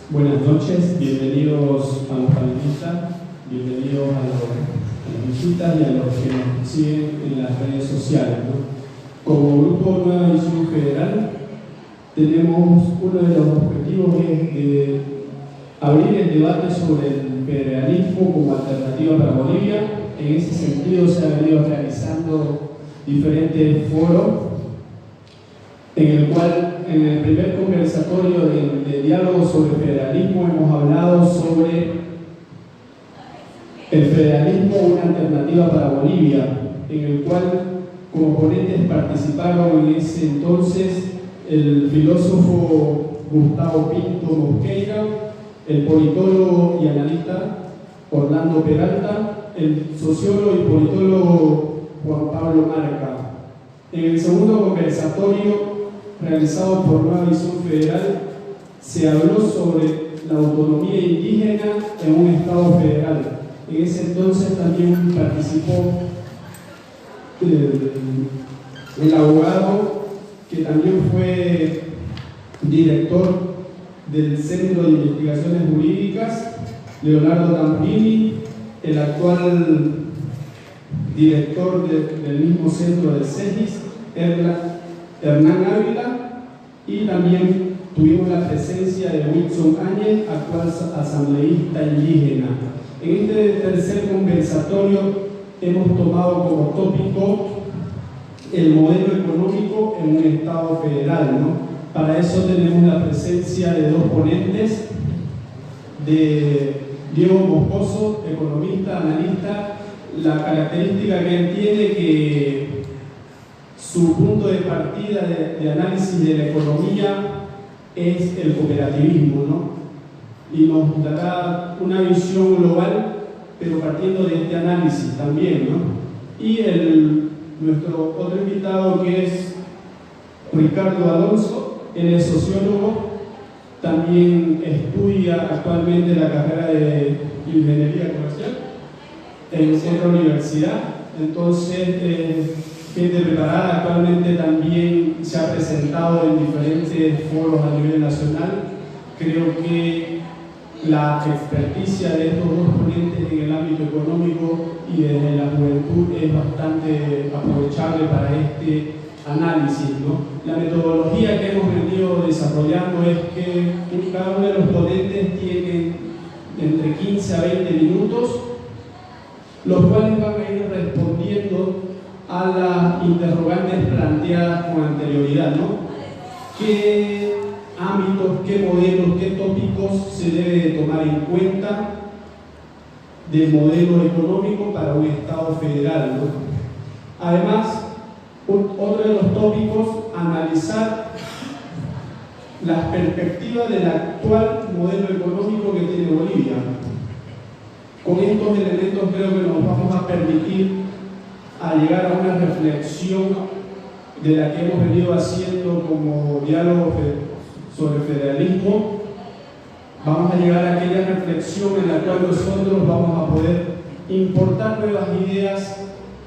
Buenas noches, bienvenidos a los panelistas, bienvenidos a las visitas y a los que nos siguen en las redes sociales, ¿no? Como Grupo Nueva Visión Federal, tenemos uno de los objetivos es de abrir el debate sobre el federalismo como alternativa para Bolivia. En ese sentido se han venido realizando diferentes foros, en el cual en el primer conversatorio de diálogo sobre federalismo hemos hablado sobre el federalismo, una alternativa para Bolivia, en el cual como ponentes participaron en ese entonces el filósofo Gustavo Pinto Mosqueira, el politólogo y analista Orlando Peralta, el sociólogo y politólogo Juan Pablo Marca. En el segundo conversatorio realizado por Nueva Visión Federal, se habló sobre la autonomía indígena en un Estado federal. En ese entonces también participó el abogado que también fue director del Centro de Investigaciones Jurídicas, Leonardo Tampini, el actual director del mismo centro del CEGIS, Hernán Ávila, y también tuvimos la presencia de Wilson Áñez, actual asambleísta indígena. En este tercer conversatorio hemos tomado como tópico el modelo económico en un Estado federal, ¿no? Para eso tenemos la presencia de dos ponentes, de Diego Moscoso, economista, analista. La característica que él tiene que su punto de partida de análisis de la economía es el cooperativismo, ¿no? Y nos dará una visión global, pero partiendo de este análisis también, ¿no? Y nuestro otro invitado, que es Ricardo Alonso, él es sociólogo, también estudia actualmente la carrera de Ingeniería Comercial en otra universidad. Entonces, gente preparada, actualmente también se ha presentado en diferentes foros a nivel nacional. Creo que la experticia de estos dos ponentes en el ámbito económico y desde la juventud es bastante aprovechable para este análisis, ¿no? La metodología que hemos venido desarrollando es que cada uno de los ponentes tiene entre 15 a 20 minutos, los cuales van a ir respondiendo a las interrogantes planteadas con anterioridad, ¿no? ¿Qué ámbitos, qué modelos, qué tópicos se debe tomar en cuenta del modelo económico para un Estado federal, ¿no? Además, otro de los tópicos, analizar las perspectivas del actual modelo económico que tiene Bolivia. Con estos elementos creo que nos vamos a permitir a llegar a una reflexión de la que hemos venido haciendo como diálogo sobre federalismo. Vamos a llegar a aquella reflexión en la cual nosotros vamos a poder importar nuevas ideas,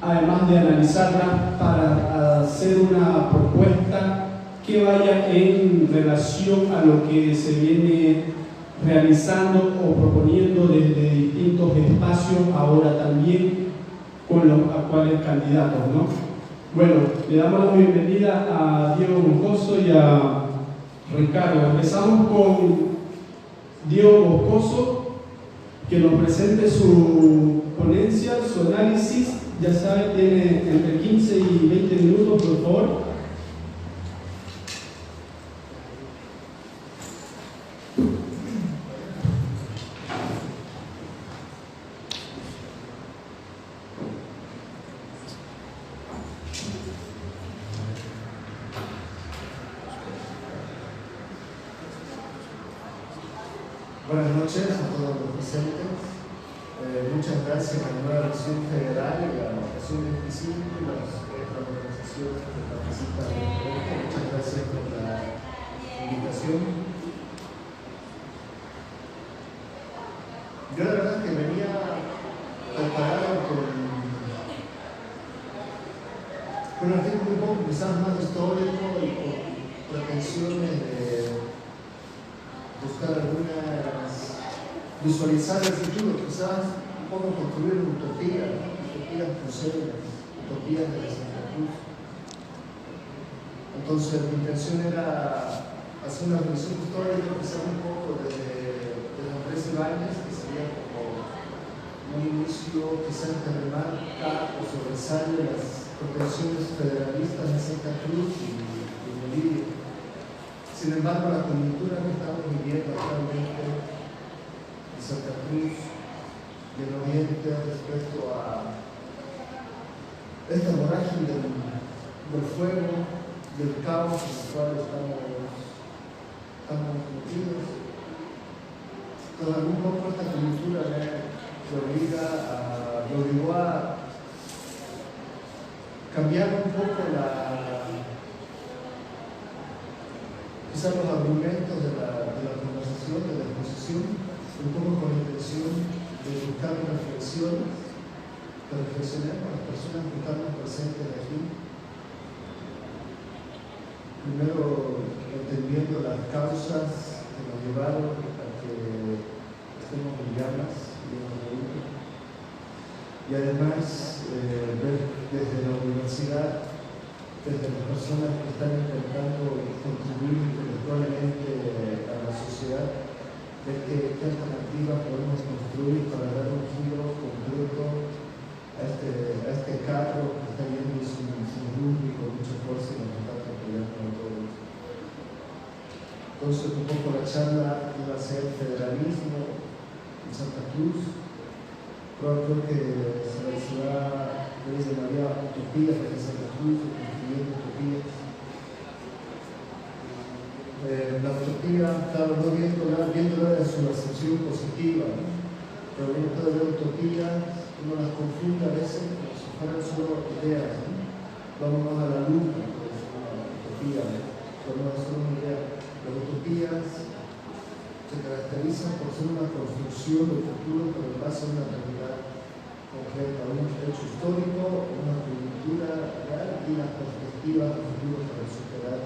además de analizarlas para hacer una propuesta que vaya en relación a lo que se viene realizando o proponiendo desde distintos espacios, ahora también con los actuales candidatos, ¿no? Bueno, le damos la bienvenida a Diego Moscoso y a Ricardo. Empezamos con Diego Moscoso, que nos presente su ponencia, su análisis. Ya sabe, tiene entre 15 y 20 minutos, por favor. Buenas noches a todos los presentes. Muchas gracias a la Nueva Visión Federal y a la Asociación de Específico y las organizaciones que participan en el proyecto. Muchas gracias por la invitación. Yo la verdad es que venía preparado con un artículo un poco quizás más histórico y con pretensiones de buscar visualizar el futuro, quizás un poco construir una utopía, ¿no? Utopías cruceñas, utopías de Santa Cruz. Entonces mi intención era hacer una revisión histórica, empezar un poco desde Andrés Ibáñez, que sería como un inicio quizás que remarca o sobresale las pretensiones federalistas de Santa Cruz y Bolivia. Sin embargo, la coyuntura que estamos viviendo actualmente en Santa Cruz y en Oriente respecto a esta vorágine del fuego, del caos en el cual estamos metidos. Entonces, un poco esta coyuntura me obligó a cambiar un poco quizás los argumentos de la conversación, de la exposición, un poco con la intención de buscar una reflexión, de reflexionar con las personas que estamos presentes aquí. Primero, entendiendo las causas que nos llevaron a que estemos en llamas y además ver desde la universidad, desde las personas que están intentando contribuir intelectualmente a la sociedad, de qué alternativas podemos construir para dar un giro completo a este carro que está yendo sin rumbo y con mucha fuerza y nos está atropellando a todos. Entonces, un poco la charla iba a ser federalismo en Santa Cruz, pero creo que se la ciudad le llamaría utopía de Santa Cruz, construyendo utopías. La utopía, claro, no viéndola en su acepción positiva, ¿no? Pero uno puede ver utopías, uno las confunde a veces como si fueran solo ideas, ¿no? Vámonos a la luna, pues una utopía, ¿no? Pero no es solo una idea. Las utopías se caracterizan por ser una construcción del futuro, pero en base a una realidad concreta, un hecho histórico, una coyuntura real y las perspectivas del futuro para superar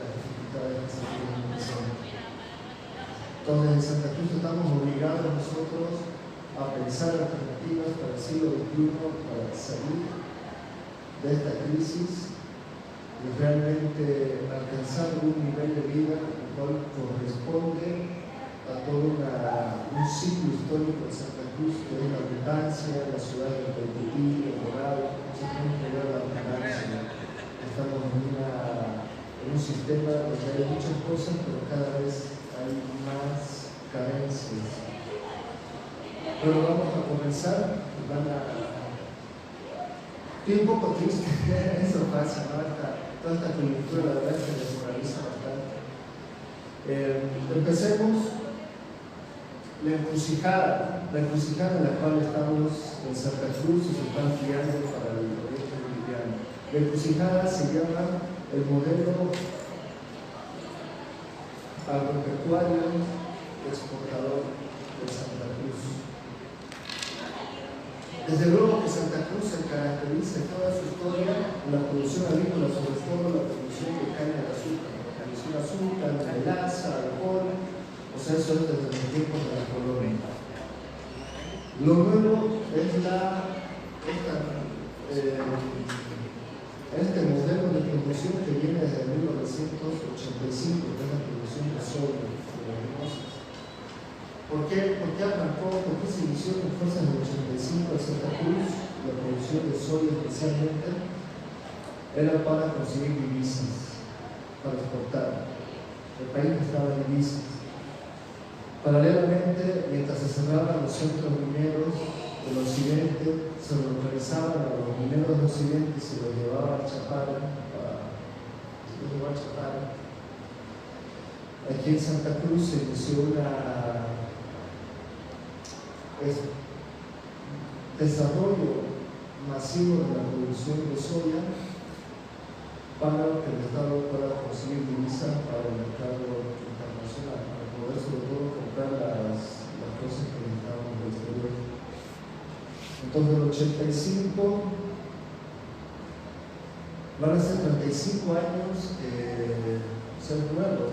las dificultades que se tienen presentes. Entonces, en Santa Cruz estamos obligados nosotros a pensar alternativas para el siglo XXI, para salir de esta crisis y realmente alcanzar un nivel de vida el cual corresponde a todo un ciclo histórico de Santa Cruz, que es la abundancia, la ciudad del Petití, el Dorado, se tiene que ver la abundancia. Estamos en un sistema donde hay muchas cosas, pero cada vez hay más carencias. Pero vamos a comenzar, estoy un poco triste, eso pasa, ¿no? Toda esta coyuntura, la verdad, que desmoraliza bastante. Empecemos la encrucijada en la cual estamos en Santa Cruz y se está ampliando para el oriente boliviano. La encrucijada se llama el modelo agropecuario exportador de Santa Cruz. Desde luego que Santa Cruz se caracteriza en toda su historia en la producción agrícola, sobre todo la producción de caña de azúcar, melaza, alcohol, o sea, eso es desde los tiempos de la colonia. Lo nuevo es este modelo de producción que viene desde 1985, que es la producción de soya, de leguminosas. ¿Por qué arrancó? ¿Por qué se inició con fuerzas del 85 en Santa Cruz? La producción de soya especialmente era para conseguir divisas, para exportar. El país necesitaba divisas. Paralelamente, mientras se cerraban los centros mineros del occidente, se localizaban a los mineros del occidente y se los llevaba a Chapala. Aquí en Santa Cruz se inició desarrollo masivo de la producción de soya para que el Estado pueda conseguir divisas para el mercado internacional, para poder sobre todo comprar las cosas que necesitábamos del exterior. Entonces, el 85 van a ser 35 años ser nuevo,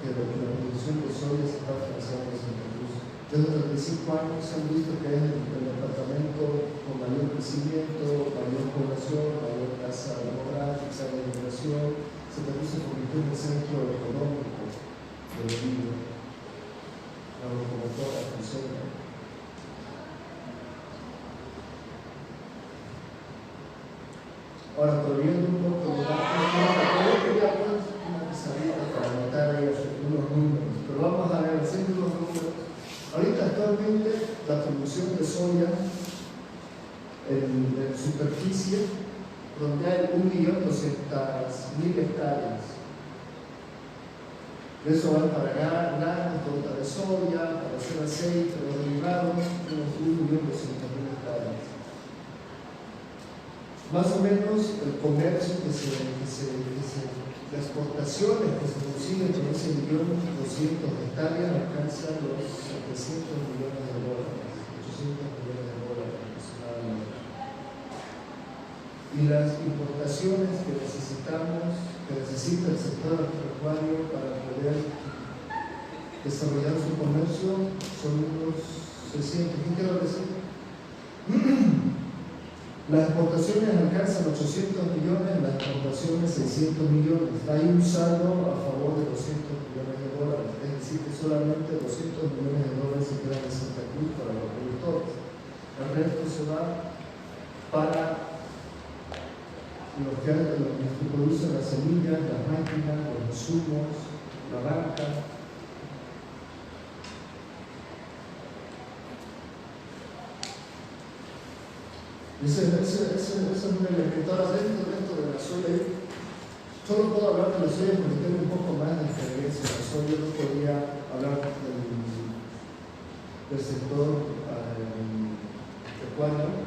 que la producción de soya se está financiando en Santa Cruz. Desde 35 años se han visto que es el departamento con mayor crecimiento, mayor población, mayor tasa demográfica, tasa de migración, también se convirtió en el centro económico de Bolivia. La locomotora funciona. Ahora, volviendo un poco, yo quería una salida para anotar ahí unos números, pero vamos a ver, haciendo unos números. Ahorita actualmente la producción de soya en superficie ronda 1.200.000 hectáreas. De eso van para granos, torta de soya, para hacer aceite, los derivados, unos 1.200.000 hectáreas. Más o menos el comercio las exportaciones que se consiguen con ese 1.200.000 hectáreas alcanzan los 700 millones de dólares, 800 millones de dólares aproximadamente. Y las importaciones que necesita el sector agropecuario para poder desarrollar su comercio son unos 600. ¿Qué quiero decir? Las exportaciones alcanzan 800 millones, las exportaciones 600 millones. Hay un saldo a favor de 200 millones de dólares, es decir, que solamente 200 millones de dólares se quedan en Santa Cruz para los productores. El resto se va para los que producen las semillas, las máquinas, los insumos, la banca. Esa es una lectora dentro de la soya. Solo puedo hablar de la soya porque tengo un poco más de experiencia en la soya. No podría hablar del sector pecuario.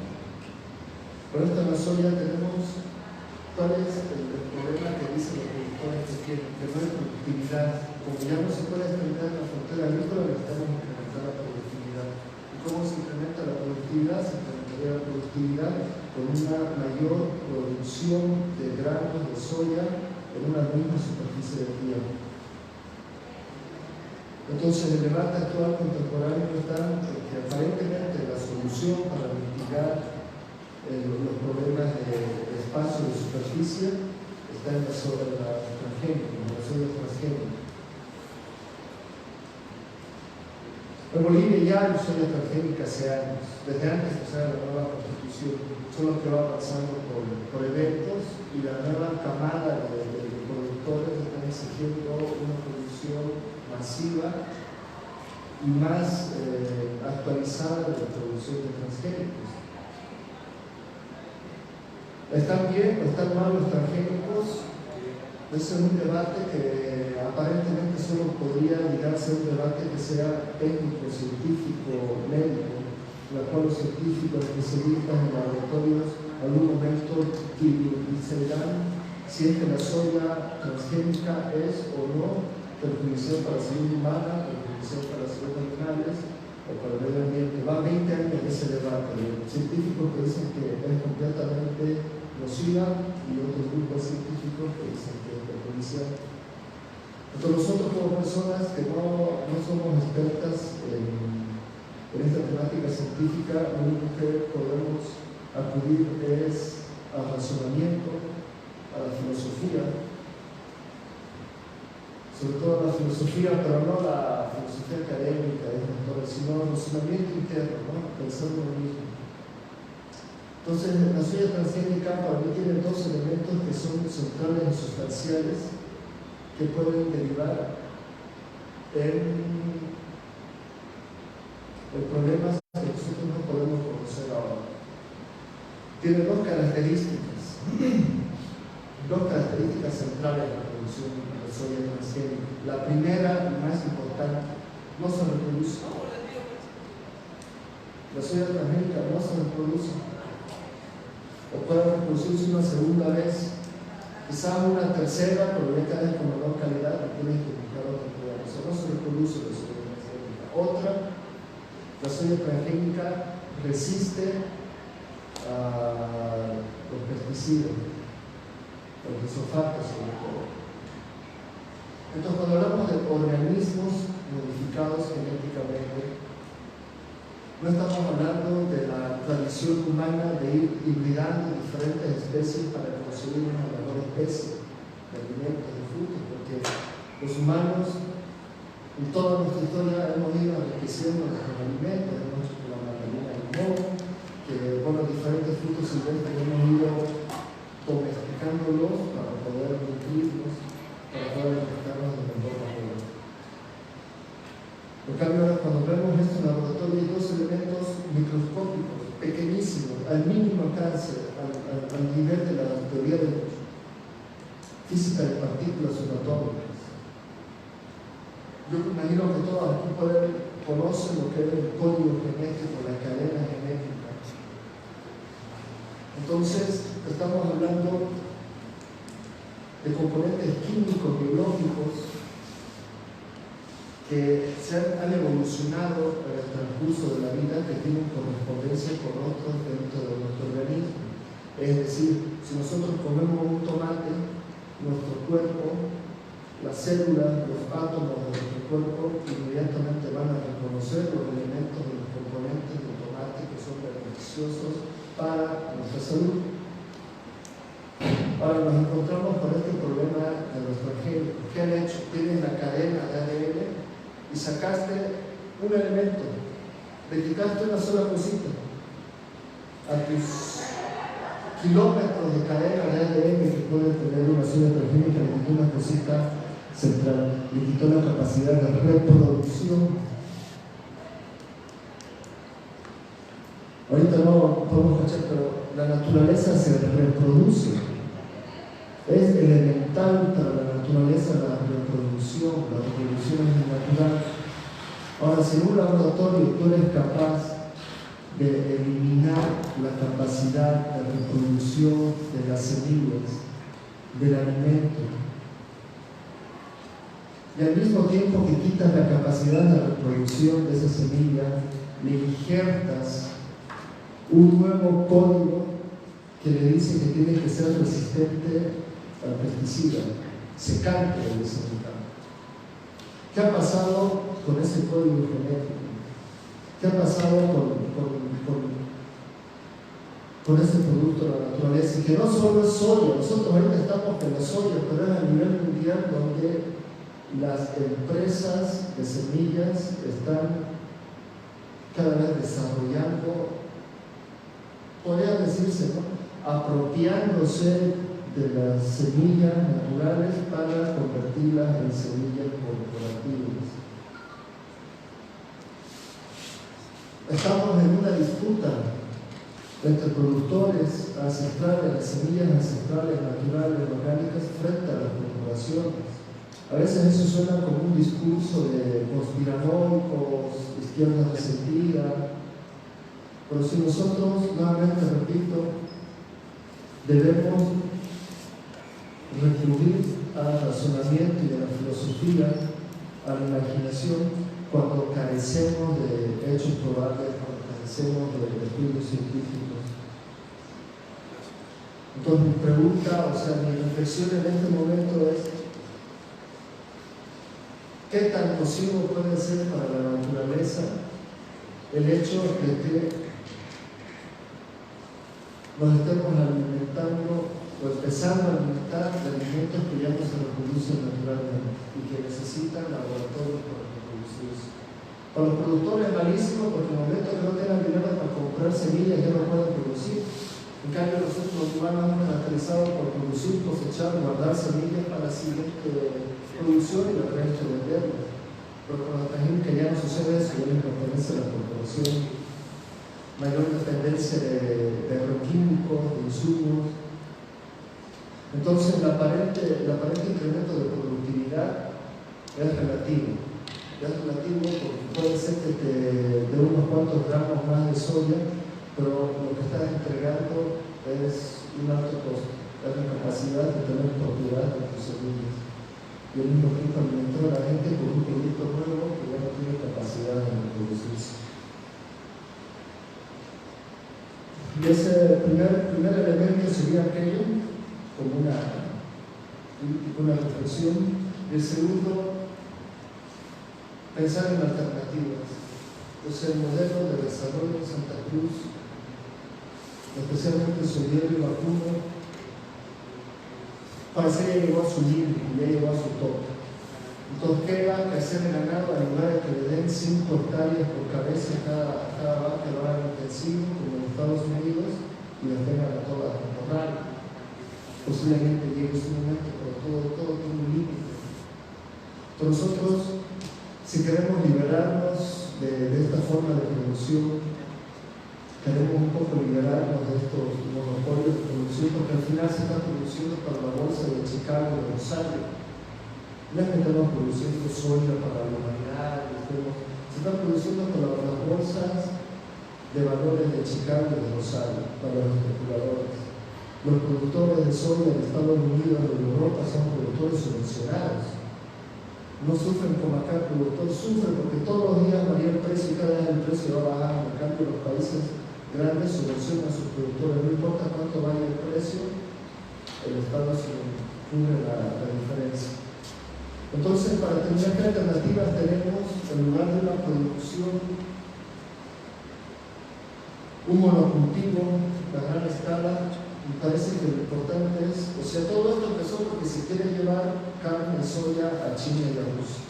Pero esta en la soya tenemos cuál es el problema que dicen los productores que tienen, que no hay productividad. Como ya no se puede experimentar en la frontera agrícola, necesitamos incrementar la productividad. ¿Y cómo se incrementa la productividad? Se incrementaría la productividad con una mayor producción de granos de soya en una misma superficie de tierra. Entonces el debate actual contemporáneo está en que aparentemente la solución para mitigar los problemas de espacio de superficie está en la soya transgénica. En Bolivia ya hay soya transgénica hace años, desde antes de usar la nueva constitución, solo que va pasando por eventos y la nueva camada de productores están exigiendo una producción masiva y más actualizada de la producción de transgénicos. ¿Están bien o están mal los transgénicos? Ese es un debate que aparentemente solo podría llegar a ser un debate que sea técnico, científico, médico, en la cual los científicos especialistas en laboratorios en algún momento decidirán si es que la soya transgénica es o no perjudicial para la salud humana, perjudicial para la salud de animales o para el medio ambiente. Va 20 años en ese debate. Científicos que dicen que es completamente nociva y otros grupos científicos que dicen que es perjudicial. Entonces nosotros como personas que no somos expertas en esta temática científica, lo único que podemos acudir es al razonamiento, a la filosofía, sobre todo a la filosofía, pero no la filosofía académica, sino el razonamiento interno, ¿no? Pensando en lo mismo. Entonces, la soya transgénica para mí tiene dos elementos que son centrales y sustanciales que pueden derivar en problemas que nosotros no podemos conocer ahora. Tiene dos características centrales en la producción de soya transgénica. La primera y más importante, no se reproduce. La soya transgénica no se reproduce. O puede reproducirse una segunda vez, quizás una tercera, pero ya cada vez con menor calidad, que tienes que buscar otra prueba. O sea, no se reproduce la soya transgénica. Otra, la soya transgénica resiste a los pesticidas, los glifosatos sobre todo. Entonces, cuando hablamos de organismos modificados genéticamente, No estamos hablando de la tradición humana de ir hibridando diferentes especies para conseguir una mejor especie de alimentos, de frutos, porque los humanos en toda nuestra historia hemos ido enriqueciendo nuestros alimentos, hemos hecho que la mandarina de limón, que diferentes frutos silvestres hemos ido domesticándolos para poder nutrirlos, para poder alimentarnos de mejor manera. En cambio, ahora cuando vemos esto en el laboratorio hay dos elementos microscópicos, pequeñísimos, al mínimo alcance, al nivel de la teoría de física de partículas subatómicas. Yo imagino que todos aquí conocen lo que es el código genético, la cadena genética. Entonces, estamos hablando de componentes químicos, biológicos, que han evolucionado en el transcurso de la vida, que tienen correspondencia con otros dentro de nuestro organismo. Es decir, si nosotros comemos un tomate, nuestro cuerpo, las células, los átomos de nuestro cuerpo inmediatamente van a reconocer los elementos de los componentes del tomate que son beneficiosos para nuestra salud. Ahora nos encontramos con este problema de nuestro gen. ¿Qué han hecho? Tienen la cadena de ADN y sacaste un elemento, le quitaste una sola cosita a tus kilómetros de cadena de ADN que puede tener una sola transgénica, le quitó una cosita central, le quitó la capacidad de reproducción. Ahorita no podemos cachar, pero la naturaleza se reproduce. Es elemental para la naturaleza la reproducción es natural. Ahora, si en un laboratorio tú eres capaz de eliminar la capacidad de reproducción de las semillas, del alimento, y al mismo tiempo que quitas la capacidad de reproducción de esa semilla, le injertas un nuevo código que le dice que tiene que ser resistente al pesticida, secante o desecante. ¿Qué ha pasado con ese código genético? ¿Qué ha pasado con ese producto de la naturaleza? Y que no solo es soya, nosotros ahorita estamos con la soya, pero es a nivel mundial donde las empresas de semillas están cada vez desarrollando, podría decirse, ¿no?, apropiándose de las semillas naturales para convertirlas en semillas corporativas. Estamos en una disputa entre productores ancestrales, de semillas ancestrales, naturales, orgánicas, frente a las corporaciones. A veces eso suena como un discurso de conspiranoicos, izquierda resentida, pero si nosotros, nuevamente repito, debemos recurrir al razonamiento y a la filosofía, a la imaginación, cuando carecemos de hechos probables, cuando carecemos de estudios científicos. Entonces mi pregunta, mi reflexión en este momento es: ¿qué tan nocivo puede ser para la naturaleza el hecho de que nos estemos alimentando o empezando a alimentar de alimentos que ya no se reproducen naturalmente y que necesitan laboratorios para reproducirse? Para los productores es malísimo, porque en el momento que no tengan dinero para comprar semillas ya no pueden producir. En cambio, nosotros los humanos hemos caracterizado por producir, cosechar, guardar semillas para la siguiente producción y el resto venderlas. Pero con la transgénica ya no sucede eso, ya les pertenece a la corporación. Mayor dependencia de agroquímicos, de insumos. Entonces, el aparente incremento de productividad es relativo. Es relativo porque puede ser que te dé unos cuantos gramos más de soya, pero lo que estás entregando es un alto costo, es la capacidad de tener propiedad de tus semillas. Y al mismo tiempo alimentar a la gente con un producto nuevo que ya no tiene capacidad de reproducirse. Y ese primer elemento sería aquello, como una reflexión. Y el segundo, pensar en alternativas. el modelo de desarrollo de Santa Cruz, especialmente su diario vacuno, parece que ya llegó a su límite, ya llegó a su tope. Entonces, ¿qué va a hacer el ganado? En lugar de que le den 5 hectáreas por cabeza cada vaca, lo hagan intensivo, como en Estados Unidos, y las tengan a todas en corral. Posiblemente llegue su momento, pero todo tiene un límite. Entonces, nosotros, si queremos liberarnos de esta forma de producción, queremos un poco liberarnos de estos monopolios de producción, porque al final se está produciendo para la bolsa de Chicago, de Rosario. No es que estamos produciendo soya para la humanidad, se está produciendo para las bolsas de valores de Chicago y de Rosario, para los especuladores. Los productores de soya de Estados Unidos y de Europa son productores subvencionados. No sufren como acá el productor, sufren porque todos los días varía el precio y cada vez el precio va bajando. En cambio, los países grandes subvencionan a sus productores, no importa cuánto vaya el precio, el Estado cubre la diferencia. Entonces, para tener ¿qué alternativas tenemos? En lugar de una producción, un monocultivo a gran escala, me parece que lo importante es, todo esto empezó porque se quiere llevar carne de soya a China y a Rusia,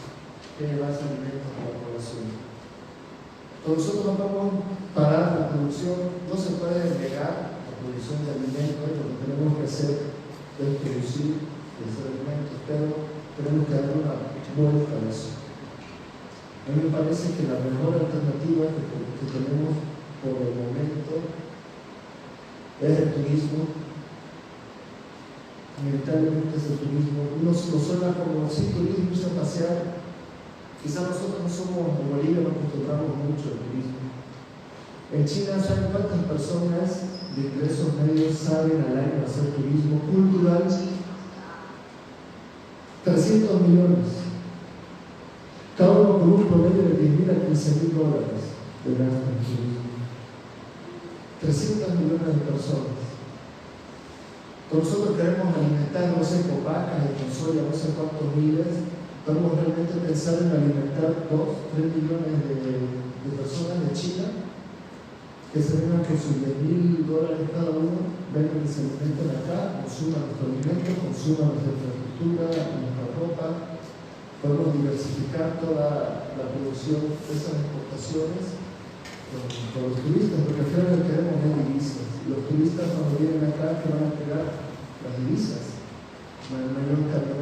quiere llevarse alimentos a la población. Entonces, nosotros no podemos parar la producción, no se puede negar la producción de alimentos, lo que tenemos que hacer es producir esos alimentos, pero tenemos que darle una vuelta a eso. A mí me parece que la mejor alternativa que tenemos por el momento es el turismo. Inevitablemente es el turismo. Uno suena como, sí, turismo, irse a pasear. Quizás nosotros no somos, en Bolivia no acostumbramos mucho al turismo. En China, ¿saben cuántas personas de ingresos medios saben al año hacer turismo cultural? 300 millones. Cada uno con un promedio de $10,000 a $15,000 de gasto en turismo. 300 millones de personas. Nosotros queremos alimentar, no sé, con vacas y con soya, no sé cuántos miles. Podemos realmente pensar en alimentar 2, 3 millones de personas de China que se vengan con sus $10,000 cada uno, vengan y se alimenten acá, consuman nuestro alimento, consuman nuestra infraestructura, nuestra ropa. Podemos diversificar toda la producción de esas exportaciones con los turistas, porque al final lo que queremos es divisas. Los turistas cuando vienen acá que van a pegar las divisas, menor carga de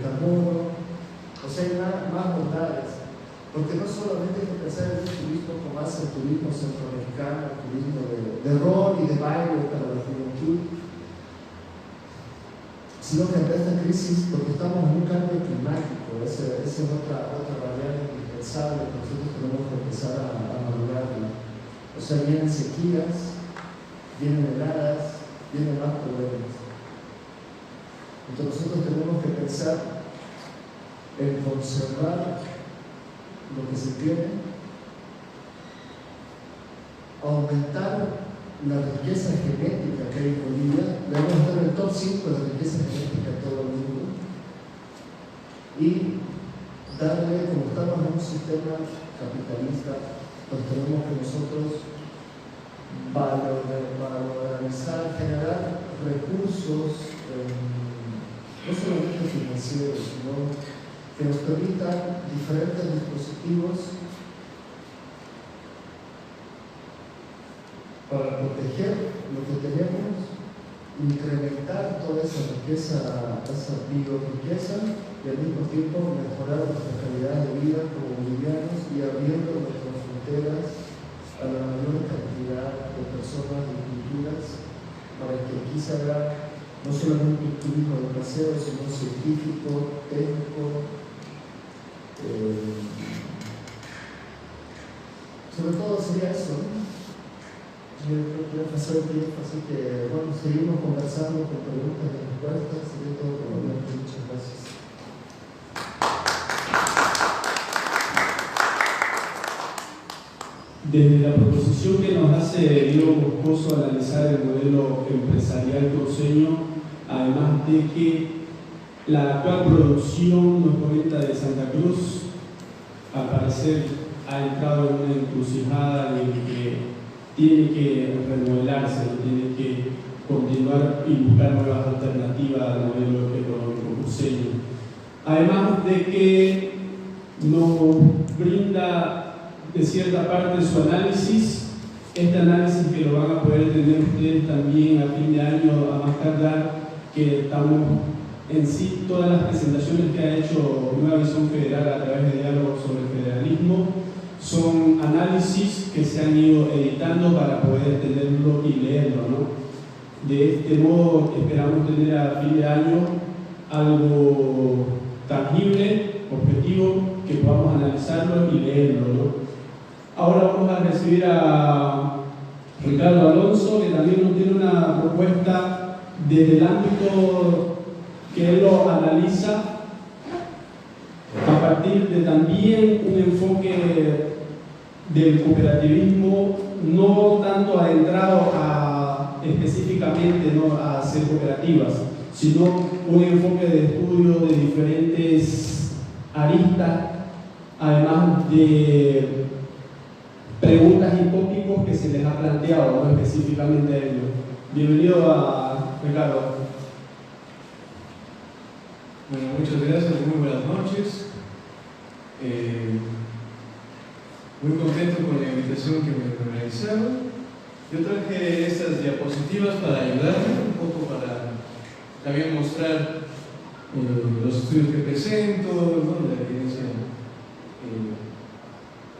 carbono, hay más bondades. Porque no solamente hay que pensar en el turismo como hace el turismo centroamericano, el turismo de rol y de baile para la juventud, sino que ante esta crisis, porque estamos en un cambio climático, esa es otra variable indispensable que nosotros tenemos que empezar a madurarla. Vienen sequías, vienen heladas, vienen más problemas. Entonces nosotros tenemos que pensar en conservar lo que se tiene, aumentar la riqueza genética que hay en Bolivia, debemos estar en el top 5 de la riqueza genética de todo el mundo, y darle, como estamos en un sistema capitalista, pues tenemos que nosotros valorizar, generar recursos, no solamente financieros, sino que nos permitan diferentes dispositivos para proteger lo que tenemos, incrementar toda esa riqueza, esa bioriqueza, y al mismo tiempo mejorar nuestra calidad de vida como bolivianos y abriendo nuestras fronteras a la mayor cantidad de personas y culturas para que aquí se haga no solamente un turismo de paseo, sino científico, técnico, sobre todo sería eso, ¿no? Yo creo que voy a pasar el tiempo, así que bueno, seguimos conversando con preguntas y respuestas. Sería todo por el momento. Muchas gracias. Desde la proposición que nos hace Diego Moscoso analizar el modelo empresarial cruceño, además de que la actual producción no es proveniente de Santa Cruz, al parecer ha entrado en una encrucijada en que tiene que remodelarse, tiene que continuar y buscar nuevas alternativas al modelo económico cruceño. Además de que nos brinda de cierta parte su análisis, este análisis que lo van a poder tener ustedes también a fin de año, a más tardar, que estamos en sí, todas las presentaciones que ha hecho Nueva Visión Federal a través de diálogos sobre el federalismo son análisis que se han ido editando para poder tenerlo y leerlo, ¿no? De este modo esperamos tener a fin de año algo tangible, objetivo, que podamos analizarlo y leerlo, ¿no? Ahora vamos a recibir a Ricardo Alonso, que también nos tiene una propuesta desde el ámbito que él lo analiza a partir de también un enfoque del cooperativismo, no tanto adentrado específicamente, ¿no?, a hacer cooperativas, sino un enfoque de estudio de diferentes aristas, además de preguntas y tópicos que se les ha planteado, ¿no?, específicamente a ellos. Bienvenido a Ricardo. Bueno, muchas gracias, muy buenas noches. Muy contento con la invitación que me realizaron. Yo traje estas diapositivas para ayudarme un poco, para también mostrar los estudios que presento, ¿no?, la evidencia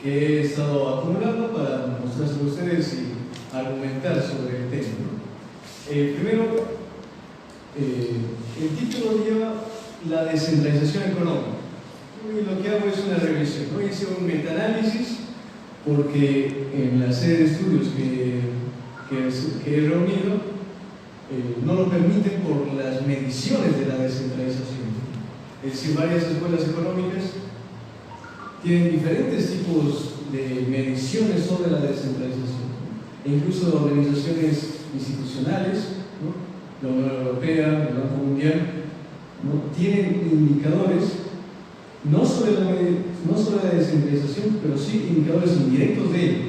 que he estado acumulando para mostrárselo a ustedes y argumentar sobre el tema, ¿no? Primero, el título lleva la descentralización económica. Y lo que hago es una revisión, ¿no? Hice un metaanálisis porque en la serie de estudios que he reunido no lo permiten por las mediciones de la descentralización. Es decir, varias escuelas económicas tienen diferentes tipos de mediciones sobre la descentralización, e incluso organizaciones institucionales, ¿no?, la Unión Europea, el Banco Mundial, ¿no?, tienen indicadores no sobre la descentralización, pero sí indicadores indirectos de ello,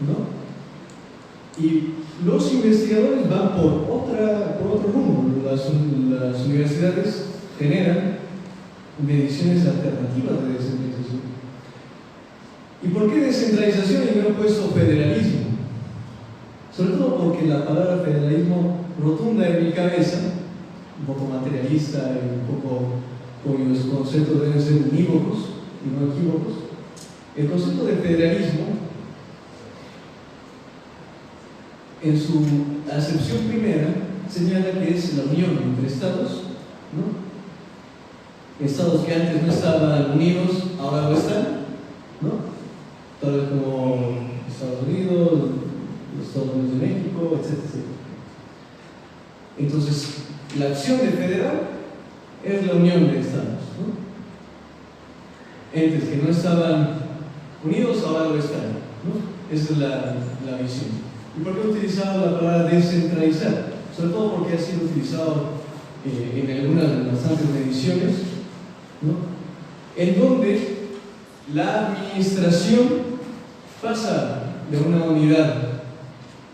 ¿no? Y los investigadores van por otro rumbo. Las universidades generan mediciones alternativas de descentralización. ¿Y por qué descentralización y no he puesto federalismo? Sobre todo porque la palabra federalismo rotunda en mi cabeza, un poco materialista y un poco cuyos conceptos deben ser unívocos y no equívocos. El concepto de federalismo, en su acepción primera, señala que es la unión entre estados, ¿no? Estados que antes no estaban unidos, ahora lo están, ¿no? Tal vez como Estados Unidos, los Estados Unidos de México, etc. Entonces, la acción de federal es la unión de estados, ¿no? Entes que no estaban unidos, ahora lo están, ¿no? Esa es la visión. ¿Y por qué he utilizado la palabra descentralizar? Sobre todo porque ha sido utilizado en algunas de las bastantes mediciones, ¿no?, en donde la administración pasa de una unidad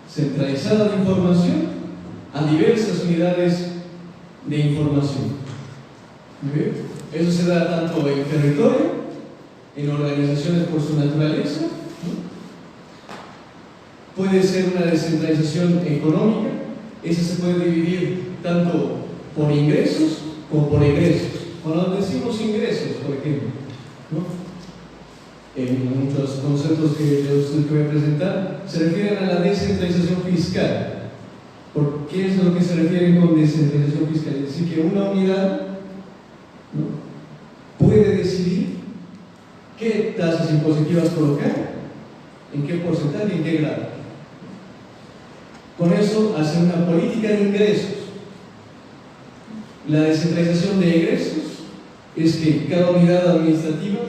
centralizada de información a diversas unidades de información. ¿Bien? Eso se da tanto en territorio, en organizaciones por su naturaleza, ¿no? Puede ser una descentralización económica. Esa se puede dividir tanto por ingresos como por egresos. Cuando decimos ingresos, por ejemplo, ¿no?, en muchos conceptos que voy a presentar, se refieren a la descentralización fiscal. ¿Por qué es lo que se refiere con descentralización fiscal? Es decir, que una unidad, ¿no?, puede decidir qué tasas impositivas colocar, en qué porcentaje y en qué grado. Con eso hace una política de ingresos. La descentralización de egresos es que cada unidad administrativa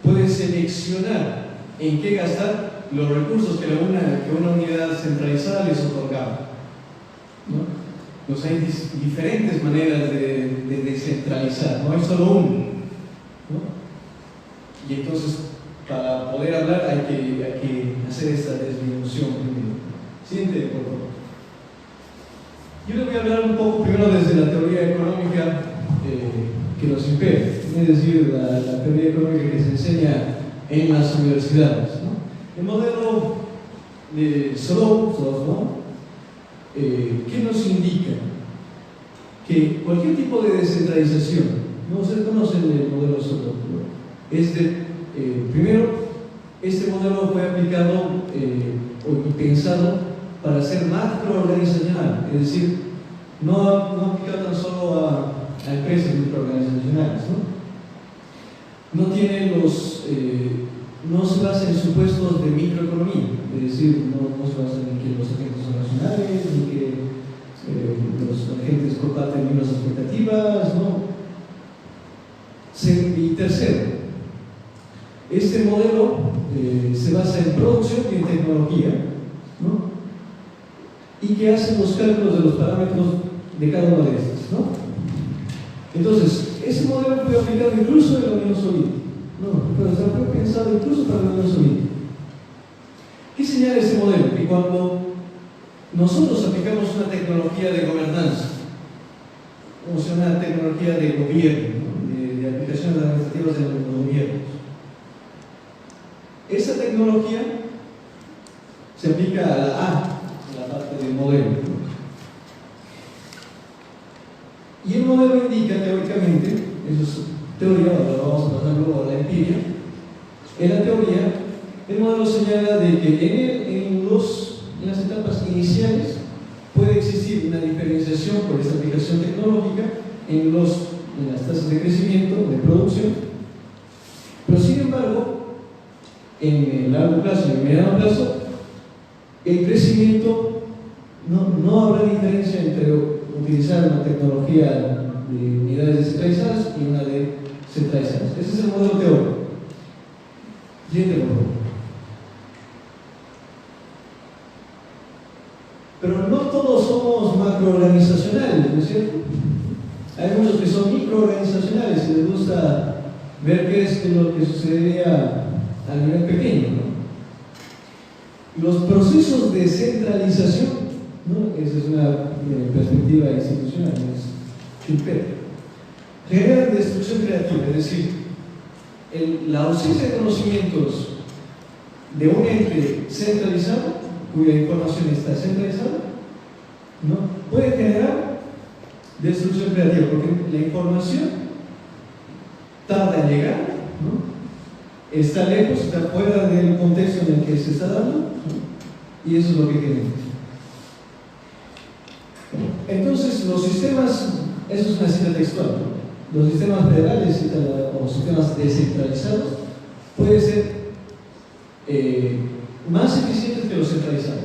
puede seleccionar en qué gastar los recursos que una unidad centralizada les otorgaba, ¿no? Entonces hay diferentes maneras de descentralizar, no hay solo uno, ¿no? Y entonces para poder hablar hay que hacer esta desminución primero. Siguiente, por favor. Yo les voy a hablar un poco primero desde la teoría económica que nos impera, es decir, la teoría económica que se enseña en las universidades, ¿no? El modelo de Solow, ¿no? ¿Qué nos indica? Que cualquier tipo de descentralización, ¿no? Ustedes conocen el modelo Solow, ¿no? Primero, este modelo fue aplicado y pensado para ser macroorganizacional, es decir, no aplicado tan solo a empresas microorganizacionales, ¿no? No tiene no se basa en supuestos de microeconomía, es decir, no se basa en que los agentes son racionales, ni que los agentes comparten mismas expectativas, ¿no? Y tercero, este modelo se basa en producción y en tecnología, ¿no? Y que hace los cálculos de los parámetros de cada una de estas, ¿no? Entonces, ese modelo fue aplicado incluso en la Unión Soviética, ¿no? Pero fue pensado incluso para la Unión Soviética. ¿Qué señala ese modelo? Que cuando nosotros aplicamos una tecnología de gobernanza, o sea, una tecnología de gobierno, ¿no? de aplicaciones administrativas de los gobiernos, esa tecnología se aplica a la parte del modelo, ¿no? Y el modelo indica teóricamente, eso es teoría, ahora vamos a pasar luego a la empiria. En la teoría, el modelo señala de que en las etapas iniciales puede existir una diferenciación por esta aplicación tecnológica en las tasas de crecimiento, de producción, pero sin embargo, en el largo plazo y en el mediano plazo, el crecimiento no habrá diferencia entre utilizar una tecnología de unidades descentralizadas y una de centralizadas. Ese es el modelo teórico. Siguiente, por favor. Pero no todos somos macroorganizacionales, ¿no es cierto? Hay muchos que son microorganizacionales y les gusta ver qué es lo que sucedería a nivel pequeño, ¿no? Los procesos de centralización, ¿no? Esa es una perspectiva institucional, generan destrucción creativa, es decir, la ausencia de conocimientos de un ente centralizado, cuya información está centralizada, ¿no? Puede generar destrucción creativa, porque la información tarda en llegar, ¿no? Está lejos, está fuera del contexto en el que se está dando, ¿no? Y eso es lo que genera. Entonces, los sistemas, eso es una cita textual, ¿no? Los sistemas federales o sistemas descentralizados pueden ser más eficientes que los centralizados,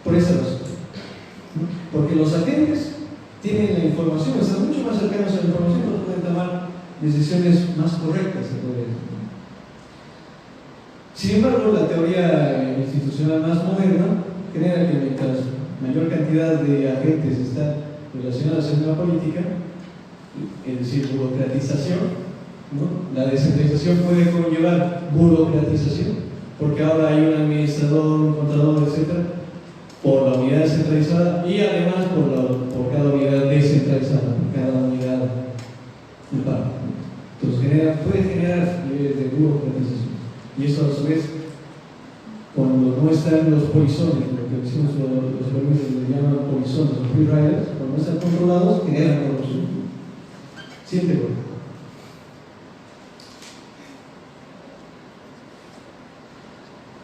por esa razón, ¿no? Porque los agentes tienen la información, están mucho más cercanos a la información, no pueden tomar decisiones más correctas, se puede decir. Sin embargo, la teoría institucional más moderna genera que mientras mayor cantidad de agentes están relacionados en la política, es decir, burocratización, ¿no? La descentralización puede conllevar burocratización, porque ahora hay un administrador, un contador, etc., por la unidad descentralizada y además por cada unidad descentralizada, por cada unidad de parte. Entonces puede generar niveles de burocratización. Y eso a su vez, cuando no están los polizones, lo que decimos los economistas le llaman polizones o free riders, cuando no están controlados, generan corrupción. Siguiente cosa.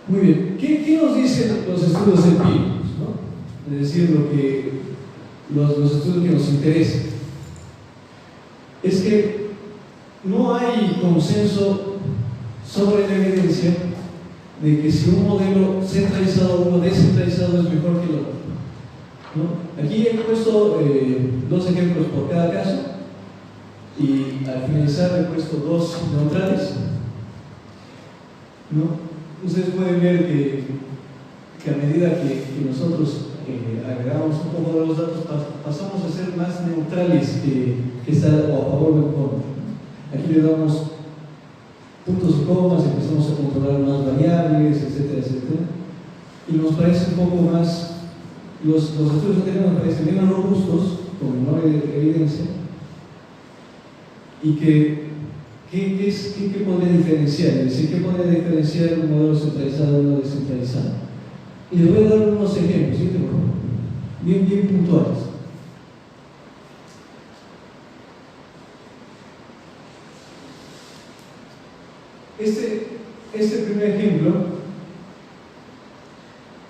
Muy bien, ¿qué nos dicen los estudios empíricos, ¿no? Es decir, los estudios que nos interesan. Es que no hay consenso sobre la evidencia de que si un modelo centralizado o uno descentralizado es mejor que el otro, ¿no? Aquí he puesto dos ejemplos por cada caso y al finalizar he puesto dos neutrales, ¿no? Ustedes pueden ver que a medida que nosotros agregamos un poco de los datos, pasamos a ser más neutrales que estar o a favor o en contra. Aquí le damos puntos y comas, empezamos a controlar más variables, etcétera, etcétera. Y nos parece un poco más, los estudios anteriores nos parecen menos robustos, con menor evidencia, y ¿qué podría diferenciar? Es decir, ¿qué podría diferenciar un modelo centralizado de uno descentralizado? Y les voy a dar unos ejemplos, ¿sí? bien puntuales. Este primer ejemplo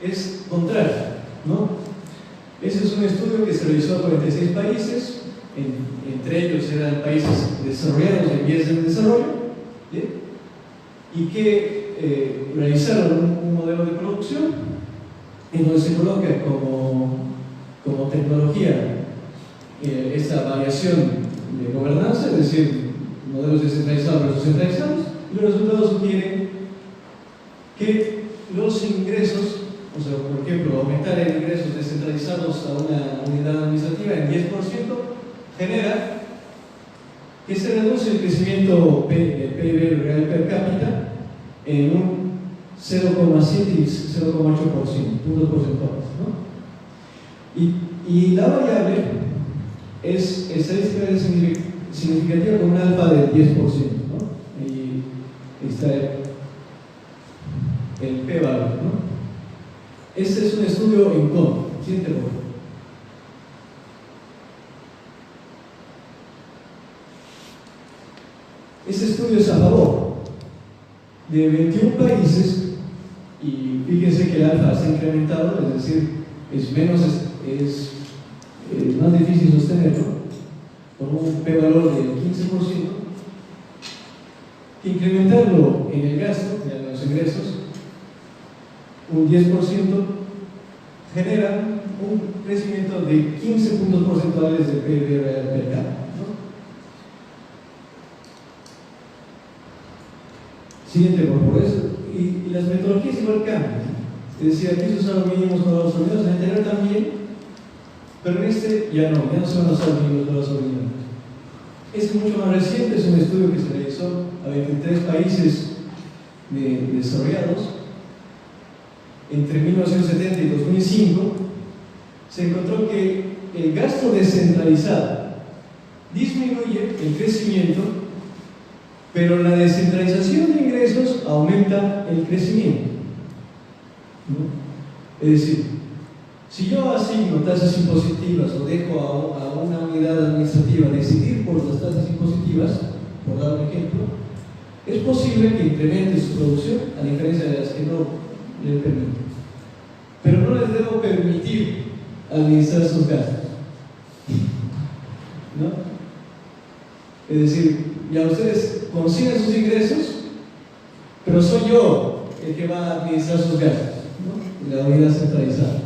es contrario, ¿no? Ese es un estudio que se realizó a 46 países, entre ellos eran países desarrollados en vías de desarrollo, ¿sí? Y que realizaron un modelo de producción en donde se coloca como tecnología esta variación de gobernanza, es decir, modelos descentralizados versus centralizados, y los resultados sugieren que los ingresos, o sea, por ejemplo, aumentar el ingresos descentralizados a una unidad administrativa en 10% genera que se reduce el crecimiento del PIB real per cápita en un 0,7 y 0,8%, puntos porcentuales, ¿no? Y la variable es estadísticamente significativa con un alfa del 10%, ¿no? Y está el p-valor, ¿no? Este es un estudio en contra. Siguiente, por favor. Este estudio es a favor de 21 países y fíjense que el alfa se ha incrementado, es decir, es más difícil sostenerlo con un p-valor del 15%, que incrementarlo en el gasto, en los ingresos, un 10% genera un crecimiento de 15 puntos porcentuales del PIB real per cápita, ¿no? Siguiente, por favor. Y las metodologías igual cambian. Es decir, aquí se usaron mínimos para los olvidados, en el anterior también, pero en este ya no se van a usar mínimos para los olvidados. Es mucho más reciente, es un estudio que se realizó a 23 países desarrollados. Entre 1970 y 2005 se encontró que el gasto descentralizado disminuye el crecimiento, pero la descentralización de ingresos aumenta el crecimiento, ¿no? Es decir, si yo asigno tasas impositivas o dejo a una unidad administrativa decidir por las tasas impositivas, por dar un ejemplo, es posible que incremente su producción a diferencia de las que no le permiten. Pero no les debo permitir administrar sus gastos, ¿no? Es decir, ya ustedes consiguen sus ingresos, pero soy yo el que va a administrar sus gastos, ¿no? La unidad centralizada.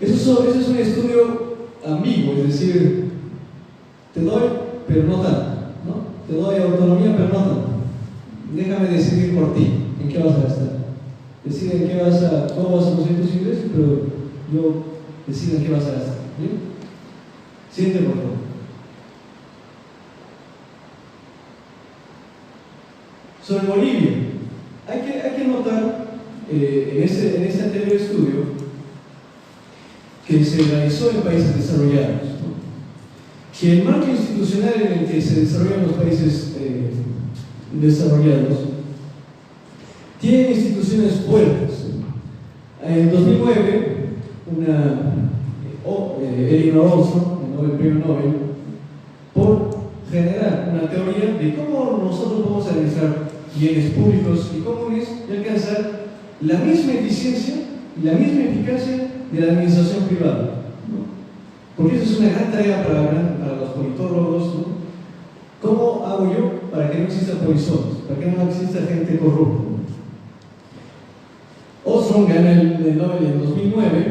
Eso es un estudio ambiguo, es decir, te doy, pero no tanto, ¿no? Te doy autonomía, pero no tanto. Déjame decidir por ti en qué vas a gastar. Decide en qué cómo vas a conseguir tus ingresos, pero yo decido en qué vas a gastar. ¿Bien? Siguiente, por favor. Sobre Bolivia, hay que notar en este anterior estudio que se realizó en países desarrollados, ¿no? Que el marco institucional en el que se desarrollan los países desarrollados tiene instituciones fuertes. En 2009, Elinor Ostrom, el premio Nobel, por generar una teoría de cómo nosotros podemos administrar bienes públicos y comunes y alcanzar la misma eficiencia y la misma eficacia de la administración privada, ¿no? Porque eso es una gran tarea para los politólogos, ¿no? ¿Cómo hago yo para que no existan polizones, para que no exista gente corrupta? Ostrom gana el Nobel en 2009,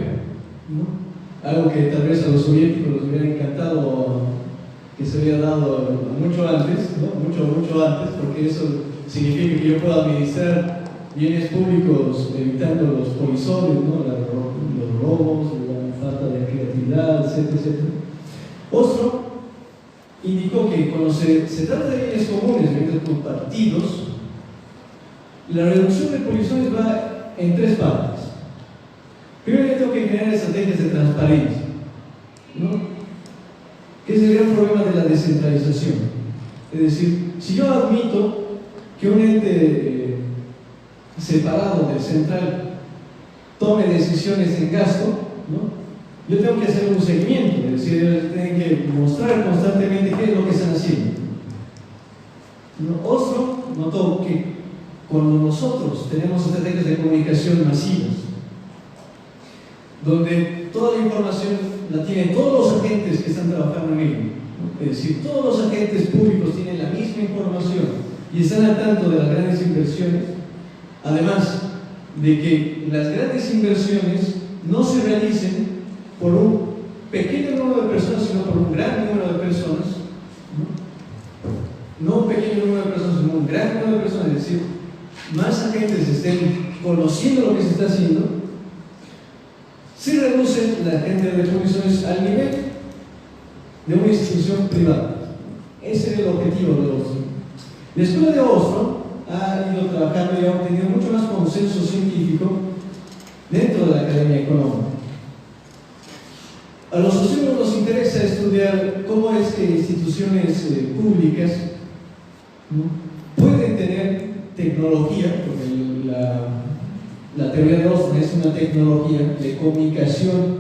¿no? Algo que tal vez a los soviéticos les hubiera encantado que se hubiera dado mucho antes, ¿no? mucho antes, porque eso significa que yo puedo administrar bienes públicos evitando los polizones, ¿no? Los robos, la falta de creatividad, etcétera, etcétera. Ostrom indicó que cuando se trata de bienes comunes entre los partidos, la reducción de colisiones va en tres partes. Primero, yo tengo que generar estrategias de transparencia, ¿no? Que es el gran problema de la descentralización. Es decir, si yo admito que un ente separado del central tome decisiones en gasto, ¿no? Yo tengo que hacer un seguimiento, es decir, ellos tienen que mostrar constantemente qué es lo que están haciendo. ¿No? Oslo notó que cuando nosotros tenemos estrategias de comunicación masivas, donde toda la información la tienen todos los agentes que están trabajando en ello, ¿no? Es decir, todos los agentes públicos tienen la misma información y están al tanto de las grandes inversiones, además de que las grandes inversiones no se realicen por un pequeño número de personas, sino por un gran número de personas, no un pequeño número de personas, sino un gran número de personas, es decir, más agentes estén conociendo lo que se está haciendo, se reduce la gente de comisiones al nivel de una institución privada. Ese es el objetivo de Oslo. La Escuela de Oslo ha ido trabajando y ha obtenido mucho más consenso científico dentro de la academia económica. A los sociólogos nos interesa estudiar cómo es que instituciones públicas, ¿no?, pueden tener tecnología, porque la teoría de Oslo es una tecnología de comunicación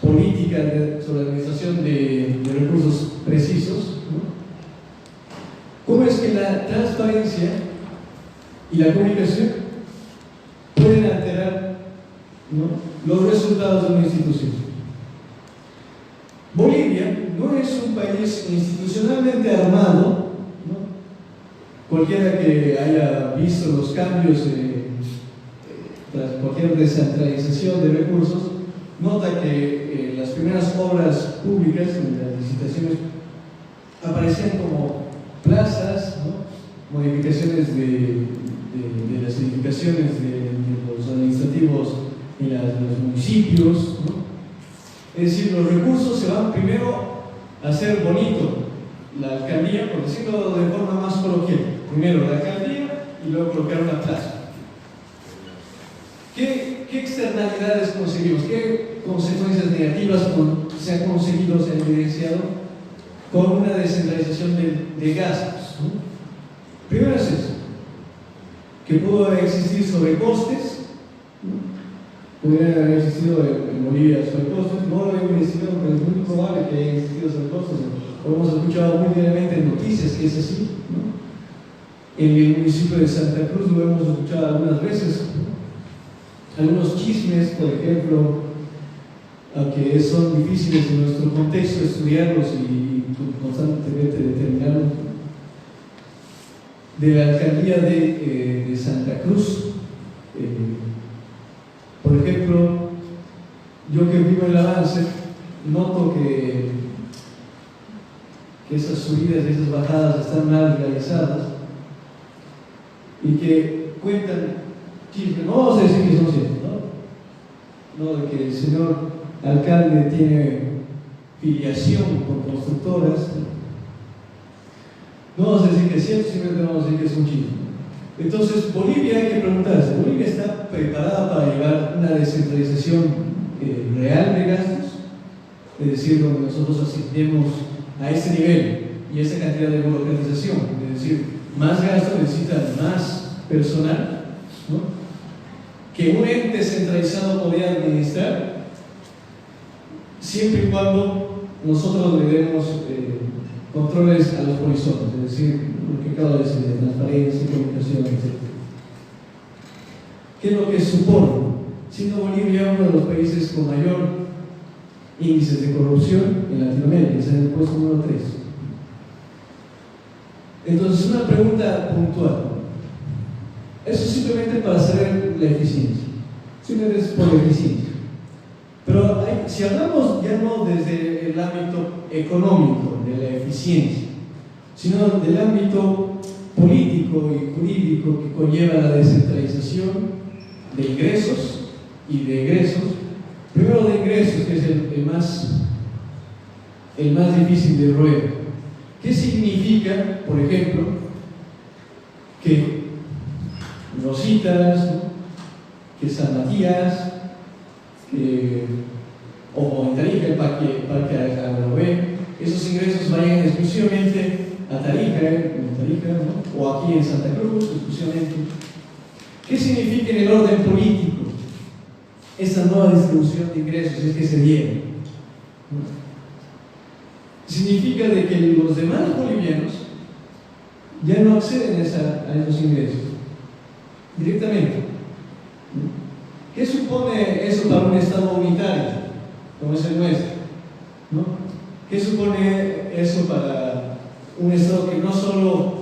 política sobre la administración de recursos precisos, ¿no? ¿Cómo es que la transparencia y la comunicación pueden alterar, ¿no?, los resultados de una institución? Bolivia no es un país institucionalmente armado, ¿no? Cualquiera que haya visto los cambios tras cualquier descentralización de recursos, nota que las primeras obras públicas en las licitaciones aparecían como plazas, ¿no?, modificaciones de las edificaciones de los administrativos en los municipios, ¿no? Es decir, los recursos se van primero a hacer bonito la alcaldía, por decirlo de forma más coloquial. Primero la alcaldía y luego colocar una plaza. ¿Qué externalidades conseguimos? ¿Qué consecuencias negativas se han conseguido, se han evidenciado con una descentralización de gastos, ¿no? Primero es eso, que pudo existir sobrecostes, ¿no? Pudiera haber existido en Bolivia sobrecostes, no lo hemos investigado, pero es muy probable que haya existido sobrecostes. Lo hemos escuchado muy diariamente en noticias que es así, ¿no? En el municipio de Santa Cruz lo hemos escuchado algunas veces, ¿no? Algunos chismes, por ejemplo, aunque son difíciles en nuestro contexto estudiarlos y constantemente determinarlos, de la alcaldía de Santa Cruz. Por ejemplo, yo que vivo en el Avance, noto que esas subidas y esas bajadas están mal realizadas y que cuentan chismes. No vamos a decir que son ciertos, ¿no? De que el señor alcalde tiene filiación con constructoras. No vamos a decir que es cierto, simplemente vamos a decir que es un chisme. Entonces, Bolivia, hay que preguntarse, ¿Bolivia está preparada para llevar una descentralización real de gastos? Es decir, donde nosotros asignemos a ese nivel y esa cantidad de burocratización, es decir, más gastos necesitan más personal, ¿no?, que un ente centralizado podría administrar, siempre y cuando nosotros le demos controles a los polizones, es decir, lo que acabo de decir, de transparencia, comunicación, etc. ¿Qué es lo que supone? Siendo Bolivia uno de los países con mayor índices de corrupción en Latinoamérica, es en el puesto número 3. Entonces, una pregunta puntual. Eso simplemente para saber la eficiencia. Simplemente es por eficiencia. Pero si hablamos ya no desde el ámbito económico de la eficiencia, sino del ámbito político y jurídico que conlleva la descentralización de ingresos y de egresos. Primero de ingresos, que es el más difícil de roer. ¿Qué significa, por ejemplo, que Rositas, ¿no?, que San Matías, o en Tarija, el Parque Agrové, esos ingresos vayan exclusivamente a Tarija, ¿no?, o aquí en Santa Cruz, exclusivamente? ¿Qué significa en el orden político esta nueva distribución de ingresos, es que se dieron, ¿no? Significa de que los demás bolivianos ya no acceden a esos ingresos directamente. ¿Qué supone eso para un Estado unitario como es el nuestro, ¿no? ¿Qué supone eso para un Estado que no solo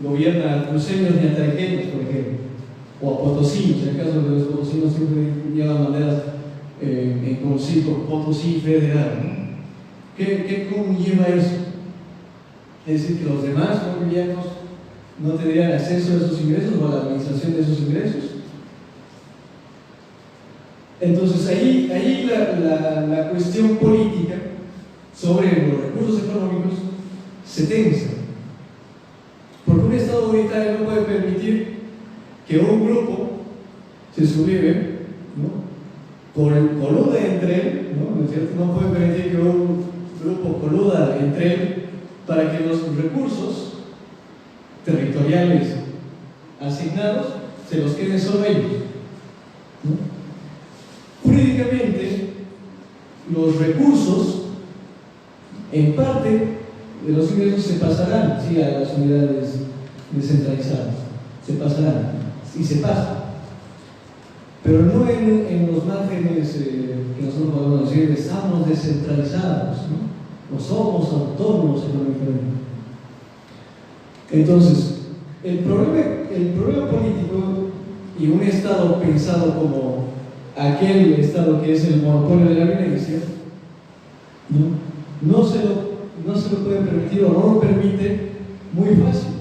gobierna a cruceños ni a tarijeños, por ejemplo, o a potosinos? En el caso de los potosinos siempre llevan banderas en consigo Potosí federal, ¿no? ¿Qué conlleva eso? Es decir, que los demás bolivianos no tendrían acceso a esos ingresos o a la administración de esos ingresos. Entonces ahí la cuestión política sobre los recursos económicos se tensa, porque un Estado unitario no puede permitir que un grupo se subleve, ¿no?, coluda entre él, ¿no? ¿No es cierto? No puede permitir que un grupo coluda entre él para que los recursos territoriales asignados se los queden solo ellos, ¿no? Jurídicamente, los recursos, en parte de los ingresos, se pasarán, sí, a las unidades descentralizadas, se pasarán, y se pasan, pero no en los márgenes que nosotros podemos decir, estamos descentralizados, ¿no?, o somos autónomos económicamente. Entonces, el problema político y un Estado pensado como aquel Estado que es el monopolio de la violencia, no se lo puede permitir o no lo permite muy fácil.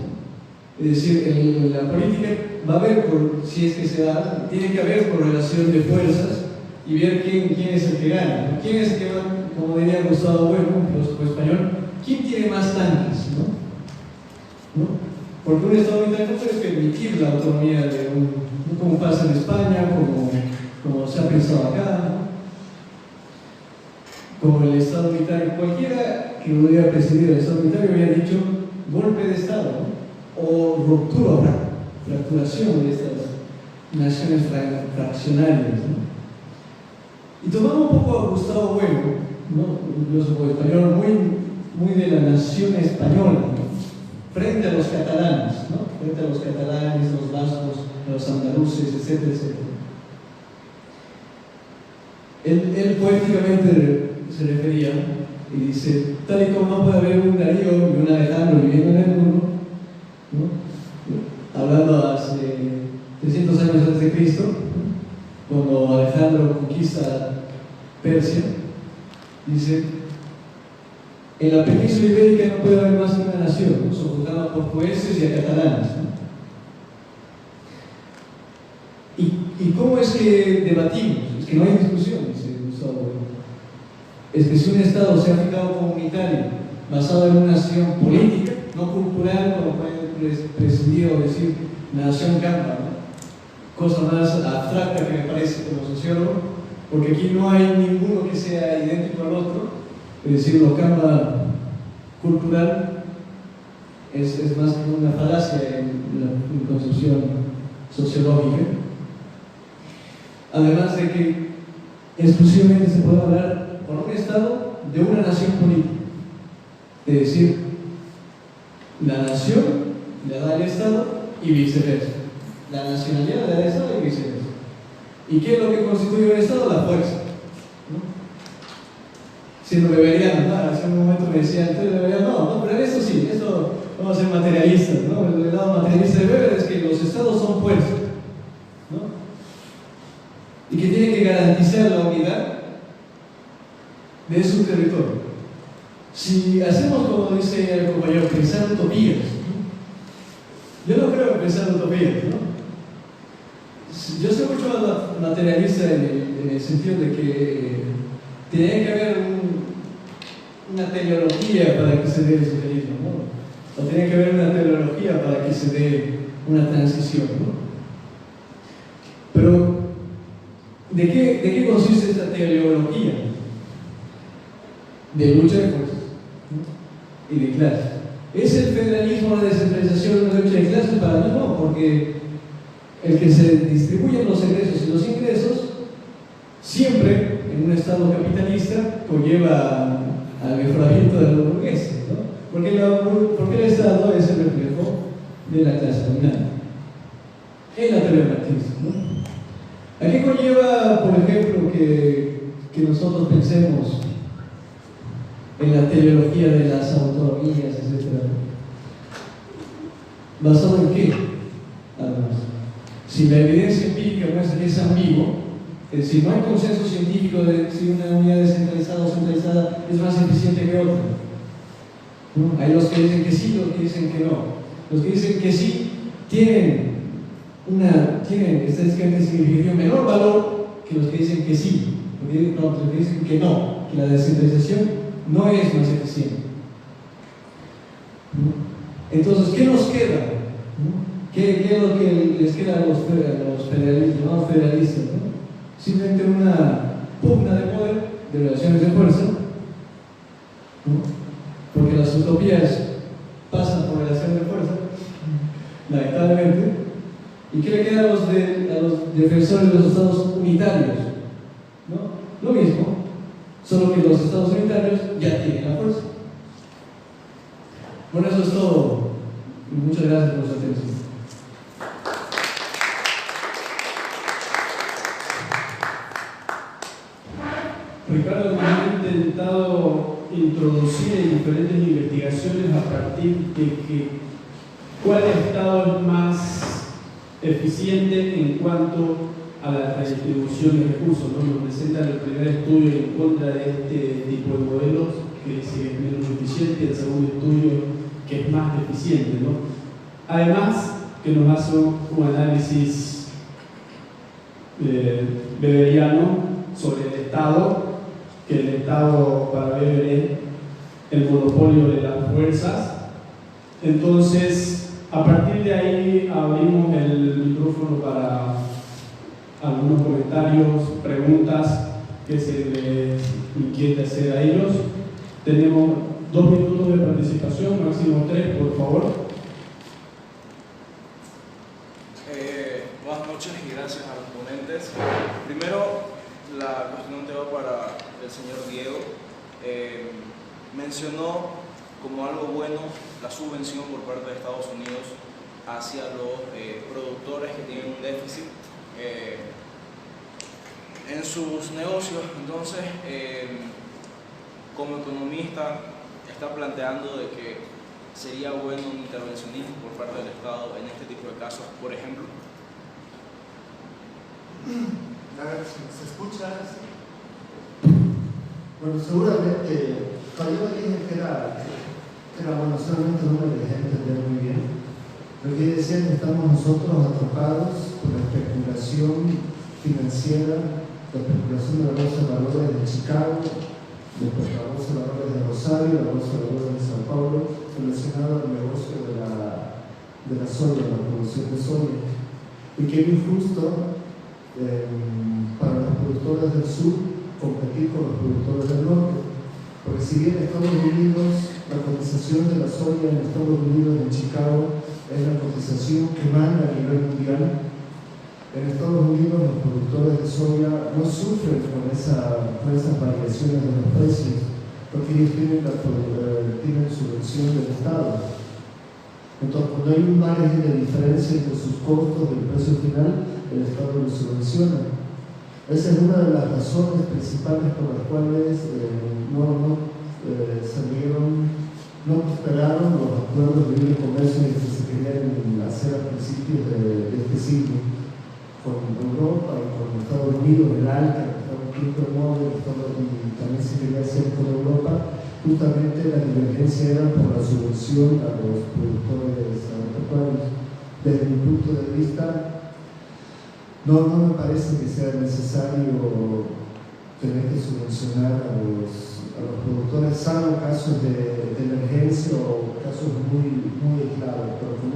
Es decir, en la política va a haber, si es que se da, tiene que haber correlación de fuerzas y ver quién es el que gana, ¿no? ¿Quién es el que va, como diría Gustavo Bueno, un filósofo español, quién tiene más tanques, ¿no? Porque un Estado unitario no puede permitir la autonomía de como pasa en España, como se ha pensado acá, ¿no? Como el Estado unitario, cualquiera que hubiera presidido el Estado unitario hubiera dicho golpe de Estado, ¿no?, o ruptura, fracturación de estas naciones fraccionarias, ¿no? Y tomamos un poco a Gustavo Bueno, ¿no?, un filósofo español muy de la nación española, ¿no?, frente a los catalanes, ¿no?, frente a los catalanes, los vascos, los andaluces, etcétera, etcétera. Él poéticamente se refería y dice, tal y como no puede haber un Darío y un Alejandro viviendo en el mundo, ¿no?, hablando hace 300 años antes de Cristo, ¿no?, cuando Alejandro conquista Persia, dice, en la península ibérica no puede haber más que una nación, ¿no?, sojuzgada a portugueses y a catalanes, ¿no? ¿Y cómo es que debatimos? Es que no hay discusión, dice Gustavo Bueno. Es que si un Estado se ha fijado comunitario basado en una nación política, no cultural, como puede prescindir o decir nación campa, ¿no?, cosa más abstracta que me parece como sociólogo, porque aquí no hay ninguno que sea idéntico al otro, es decir, lo campa cultural es más que una falacia en la concepción sociológica. Además de que exclusivamente se puede hablar con un Estado de una nación política, es decir, la nación le da al Estado y viceversa, la nacionalidad le da al Estado y viceversa. ¿Y qué es lo que constituye un Estado? La fuerza, ¿no? Si lo deberían, hace un momento me decían, entonces deberían, no, pero eso sí, eso vamos a ser materialistas, ¿no? El lado materialista de Weber es que los Estados son fuerzas, ¿no?, y que tienen que garantizar la unidad de su territorio. Si hacemos, como dice el compañero, pensar utopías, ¿no?, yo no creo en pensar utopías, ¿no? Yo soy mucho más materialista en el sentido de que tiene que haber una teleología para que se dé el socialismo, ¿no? o tiene que haber una teleología para que se dé una transición, ¿no? Pero, ¿de qué consiste esta teleología? De lucha de fuerzas, ¿no? Y de clases. ¿Es el federalismo la descentralización de la lucha de clases? Para mí no, porque el que se distribuyen los egresos y los ingresos siempre en un estado capitalista conlleva al mejoramiento de los burgueses, ¿no? Porque el Estado es el reflejo de la clase dominante en la teoría marxista, ¿no? ¿A qué conlleva, por ejemplo, que nosotros pensemos en la teleología de las autonomías, etcétera? ¿Basado en qué? Además, si la evidencia empírica muestra que es ambiguo, es decir, no hay consenso científico de si una unidad descentralizada o centralizada es más eficiente que otra, ¿no? Hay los que dicen que sí, los que dicen que no. Los que dicen que sí tienen estadísticamente significativo menor valor que los que dicen que sí, los que dicen que no, que la descentralización no es más eficiente. Entonces, ¿qué nos queda? ¿Qué es lo que les queda a los federalistas, llamados federalistas, ¿no? Simplemente una pugna de poder, de relaciones de fuerza, ¿no? Porque las utopías pasan por relación de fuerza, lamentablemente. ¿Y qué le queda a los defensores de los estados unitarios? ¿No? Lo mismo, solo que los estados unitarios ya tienen la fuerza. Bueno, eso es todo. Y muchas gracias por su atención. Ricardo nos ha intentado introducir en diferentes investigaciones a partir de que cuál estado es más eficiente en cuanto a la redistribución de recursos, ¿no? Nos presenta el primer estudio en contra de este tipo de modelos que dice que es menos eficiente, el segundo estudio que es más eficiente, ¿no? Además que nos hace un análisis weberiano sobre el Estado, que el Estado para Weber es el monopolio de las fuerzas. Entonces, a partir de ahí abrimos el micrófono para algunos comentarios, preguntas que se les inquiete hacer a ellos. Tenemos 2 minutos de participación, máximo 3, por favor. Buenas noches y gracias a los ponentes. Primero, la cuestión te va para el señor Diego. Mencionó como algo bueno la subvención por parte de Estados Unidos hacia los productores que tienen un déficit en sus negocios. Entonces, como economista, está planteando de que sería bueno un intervencionismo por parte del Estado en este tipo de casos, por ejemplo. A ver, ¿se escucha? Bueno, seguramente, cuando yo dije que era bueno, solamente no me dejé entender muy bien. Lo que decía que estamos nosotros atrapados por la especulación financiera, la especulación de la bolsa de valores de Chicago, después la bolsa de valores de Rosario, la bolsa de valores de Sao Paulo, relacionada al negocio de la soya, la producción de soya. Y que es injusto para los productores del sur competir con los productores del norte. Porque si bien Estados Unidos, la cotización de la soya en Estados Unidos, en Chicago, es la cotización que manda a nivel mundial, en Estados Unidos los productores de soya no sufren con esas variaciones de los precios, porque ellos tienen subvención del Estado. Entonces, cuando hay un margen de diferencia entre sus costos y el precio final, el Estado lo subvenciona. Esa es una de las razones principales por las cuales no prosperaron los acuerdos de libre comercio que se querían hacer a principios de este siglo con Europa y con Estados Unidos, el ALCA, que estaba en quinto modo, y también se quería hacer con Europa. Justamente la divergencia era por la subvención a los productores agropecuarios. Desde mi punto de vista, no me parece que sea necesario tener que subvencionar a los productores, salvo casos de emergencia o casos muy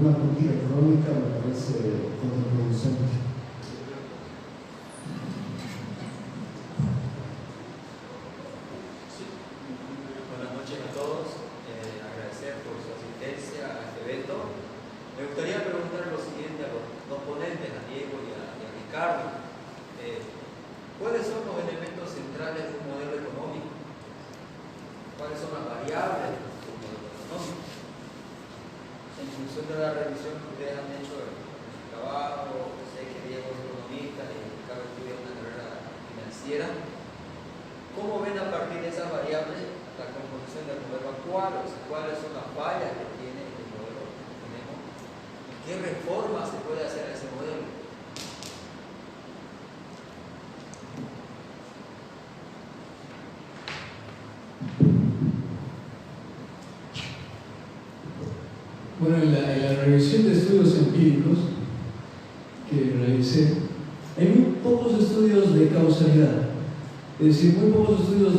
una política económica me parece contraproducente. Buenas noches a todos, agradecer por su asistencia a este evento. Me gustaría preguntar lo siguiente a los dos ponentes, a Diego y a Ricardo. ¿Cuáles son los elementos centrales de un modelo económico? ¿Cuáles son las variables de un modelo económico? En función de la revisión que ustedes han hecho en su trabajo, sé que Diego es economista y Ricardo estudia una carrera financiera. ¿Cómo ven a partir de esas variables la composición del modelo actual? O sea, ¿cuáles son las fallas que tiene el modelo que tenemos? ¿Y qué reformas se puede hacer a ese modelo? Bueno, en la revisión de estudios empíricos que realicé, hay muy pocos estudios de causalidad, es decir, muy pocos estudios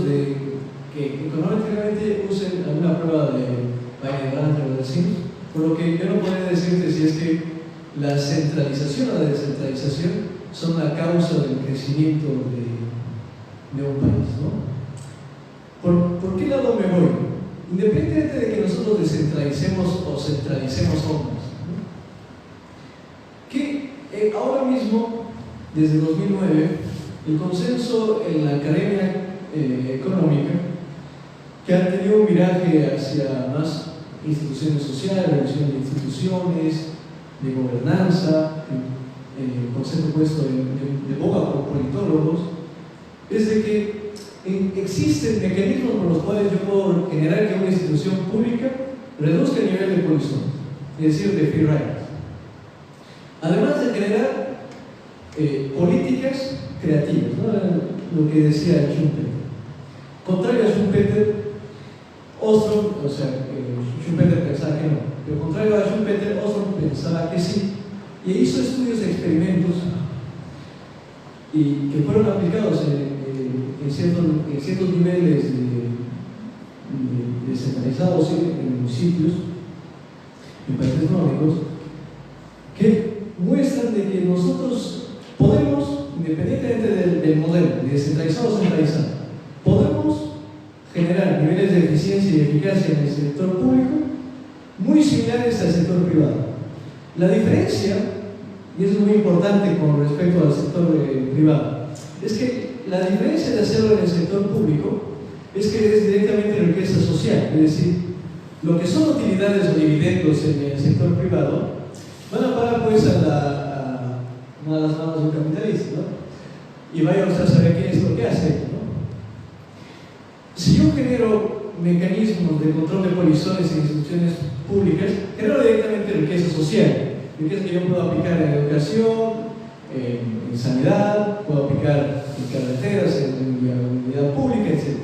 que económicamente usen alguna prueba de Weierstrass o de Sims, por lo que yo no podría decirte si es que la centralización o la descentralización son la causa del crecimiento de un país, ¿no? ¿Por qué lado me voy? Independientemente de que nosotros descentralicemos o centralicemos ondas, ¿no? Que ahora mismo, desde 2009, el consenso en la academia económica, que ha tenido un viraje hacia más instituciones sociales, revisión de instituciones, de gobernanza, el concepto puesto de boga por politólogos, es de que existen mecanismos por los cuales yo puedo generar que una institución pública reduzca el nivel de polución, es decir, de free riders. Además de generar políticas creativas, ¿no? Lo que decía Schumpeter. Contrario a Schumpeter, Ostrom, o sea, Schumpeter pensaba que no, pero contrario a Schumpeter, Ostrom pensaba que sí, y hizo estudios y experimentos y que fueron aplicados en ciertos niveles descentralizados en municipios, en países nórdicos, que muestran de que nosotros podemos, independientemente del modelo, de descentralizado o centralizado, podemos generar niveles de eficiencia y eficacia en el sector público muy similares al sector privado. La diferencia, y eso es muy importante con respecto al sector privado, es que la diferencia de hacerlo en el sector público es que es directamente riqueza social, es decir, lo que son utilidades o dividendos en el sector privado van a parar pues a las manos del capitalista, ¿no? Y vaya usted a saber qué es lo que hace, ¿no? Si yo genero mecanismos de control de poluciones en instituciones públicas, genero directamente riqueza social, riqueza que yo puedo aplicar en educación, en sanidad, puedo aplicar en carreteras, en vialidad pública, etc.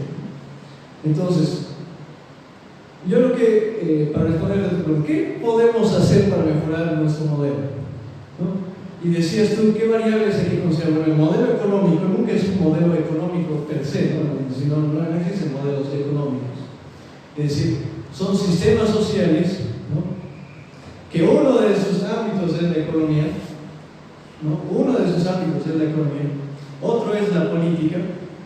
Entonces, yo creo que para responder a tu pregunta, ¿qué podemos hacer para mejorar nuestro modelo? ¿No? Y decías tú, ¿qué variables hay que considerar? Bueno, el modelo económico nunca es un modelo económico per se, ¿no? Si no existen modelos económicos. Es decir, son sistemas sociales, ¿no? Que uno de sus ámbitos es la economía, ¿no? Uno de sus ámbitos es la economía, otro es la política,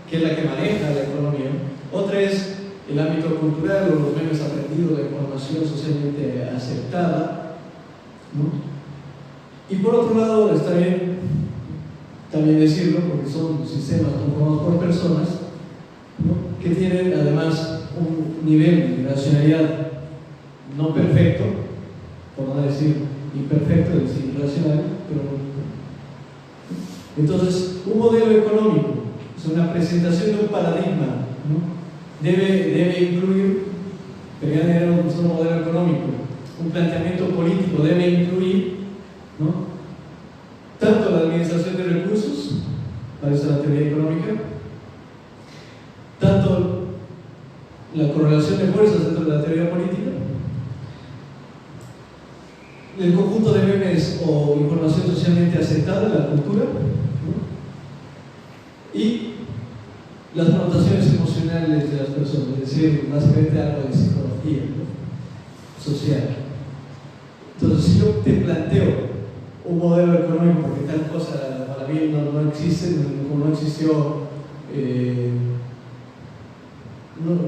que es la que maneja la economía, otra es el ámbito cultural o los medios aprendidos, la información socialmente aceptada, ¿no? Y por otro lado, está bien también decirlo, porque son sistemas conformados por personas, ¿no? Que tienen además un nivel de racionalidad no perfecto, por no decir imperfecto, es decir, racional, pero no. Entonces, un modelo económico es una presentación de un paradigma, ¿no? Debe incluir, pero ya tenemos un modelo económico, un planteamiento político debe incluir, ¿no? Tanto la administración de recursos, para eso la teoría económica, tanto la correlación de fuerzas dentro de la teoría política, el conjunto de memes o información socialmente aceptada, la cultura, ¿no? Y las connotaciones emocionales de las personas, es decir, básicamente algo de psicología, ¿no? Social. Entonces, si yo te planteo un modelo económico, porque tal cosa para mí no existe, como no existió,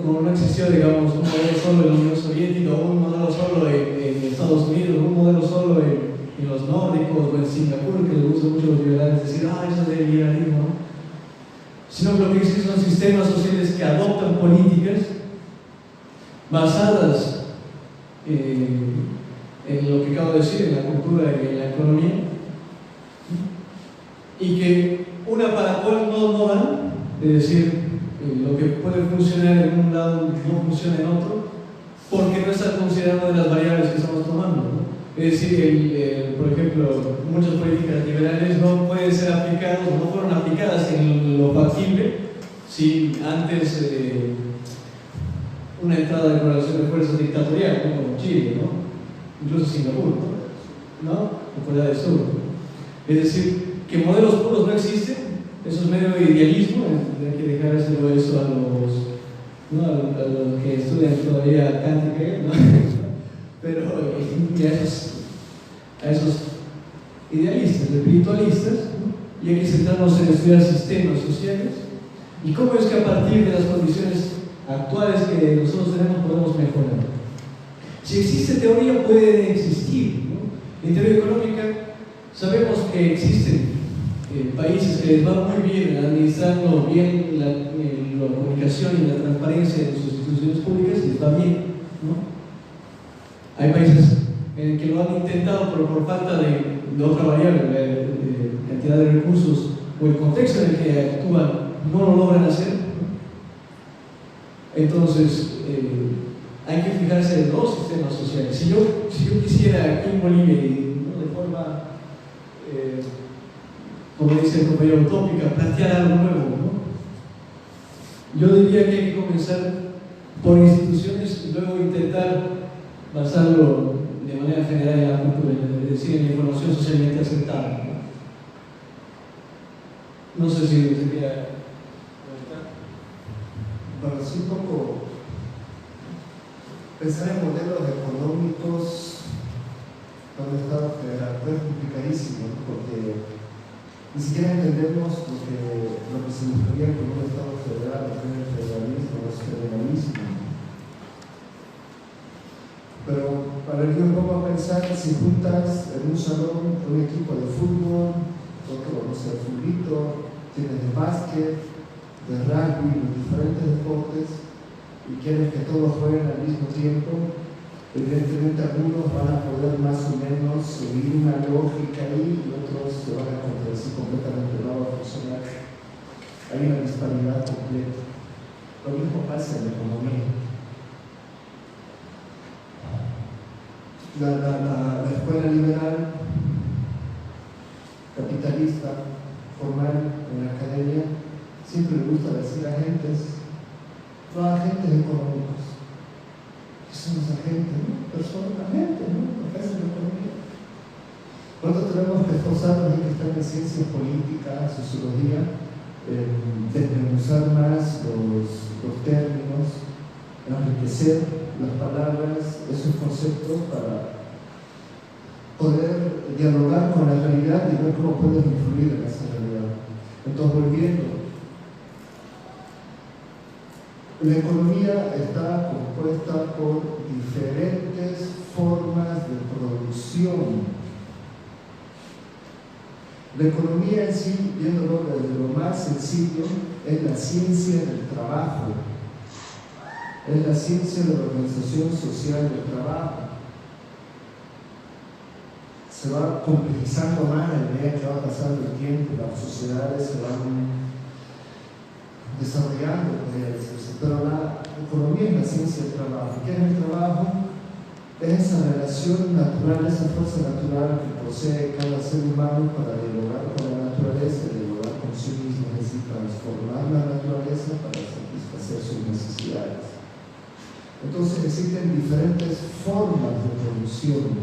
como no existió, digamos, un modelo solo en la Unión Soviética, o un modelo solo en Estados Unidos, un modelo solo en los nórdicos o en Singapur, que les gusta mucho a los liberales decir, eso es el liberalismo, ¿no? Sino que lo que existen son sistemas sociales que adoptan políticas basadas en lo que acabo de decir, en la cultura y en la economía, y que una para la cual no dan, es decir, lo que puede funcionar en un lado no funciona en otro, porque no están considerando de las variables que estamos tomando, ¿no? Es decir, por ejemplo, muchas políticas liberales no pueden ser aplicadas o no fueron aplicadas en lo factible si antes una entrada de correlación de fuerzas dictatorial, ¿no? Como Chile, ¿no? Incluso Singapur, ¿no? O Corea del Sur. Es decir, que modelos puros no existen, eso es medio idealismo, hay que dejárselo eso a los que estudian todavía Kant y Hegel, ¿no? Pero a esos idealistas, espiritualistas, ¿no? Y hay que centrarnos en estudiar sistemas sociales y cómo es que a partir de las condiciones actuales que nosotros tenemos podemos mejorar. Si existe teoría, puede existir, ¿no? En teoría económica sabemos que existen países que les va muy bien administrando bien la comunicación y la transparencia de sus instituciones públicas y les va bien, ¿no? Hay países en que lo han intentado, pero por falta de otra variable, la cantidad de recursos o el contexto en el que actúan, no lo logran hacer, ¿no? Entonces, hay que fijarse en los sistemas sociales. Si yo quisiera aquí en Bolivia, ¿no? De forma, como dice el compañero, utópica, plantear algo nuevo, ¿no? Yo diría que hay que comenzar por instituciones y luego intentar basarlo de manera general en la cultura, es decir, en la información socialmente aceptada, ¿no? No sé si usted quiera comentar. Bueno, sí, un poco pensar en modelos económicos para un Estado federal es complicadísimo, ¿no? Porque ni siquiera entendemos lo que significaría con un Estado federal, lo que es el federalismo, el federalismo. Pero para ir un poco a pensar, si juntas en un salón un equipo de fútbol, otro, no sé, de futbolito, tienes de básquet, de rugby, de diferentes deportes, y quieres que todos jueguen al mismo tiempo, evidentemente algunos van a poder más o menos seguir una lógica ahí y otros se van a contradecir completamente, no va a funcionar. Hay una disparidad completa. Lo mismo pasa en la economía. La escuela liberal, capitalista, formal en la academia, siempre le gusta decir agentes, no agentes económicos. ¿Qué son los agentes? ¿No? Personas, agentes, ¿no? Lo que hacen la economía. Nosotros tenemos que esforzarnos en que están en ciencias políticas, sociología, desmenuzar más los términos, enriquecer las palabras, esos conceptos para poder dialogar con la realidad y ver cómo pueden influir en esa realidad. Entonces, volviendo, la economía está compuesta por diferentes formas de producción. La economía en sí, viéndolo desde lo más sencillo, es la ciencia del trabajo. Es la ciencia de la organización social del trabajo. Se va complejizando más a medida que va pasando el tiempo, las sociedades se van desarrollando, podría decirse. Pero la economía es la ciencia del trabajo. ¿Qué es el trabajo? Es esa relación natural, esa fuerza natural que posee cada ser humano para dialogar con la naturaleza, dialogar con sí mismo, es decir, transformar la naturaleza para satisfacer sus necesidades. Entonces existen diferentes formas de producción.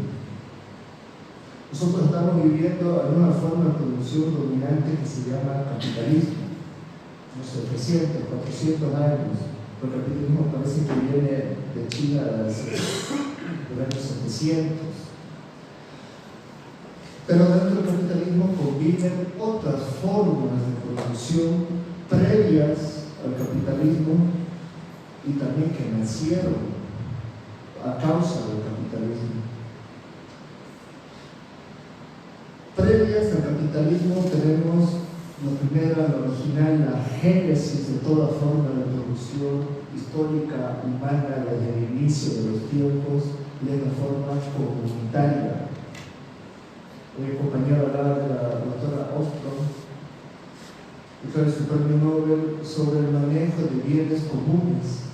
Nosotros estamos viviendo en una forma de producción dominante que se llama capitalismo. No sé, 300, 400 años. El capitalismo parece que viene de China desde los años 700. Pero dentro del capitalismo conviven otras formas de producción previas al capitalismo y también que nacieron a causa del capitalismo. Previas al capitalismo tenemos la primera, la original, la génesis de toda forma de producción histórica humana desde el inicio de los tiempos, y es la forma comunitaria. Mi compañero hablaba de la doctora Ostrom, que fue su premio Nobel, sobre el manejo de bienes comunes.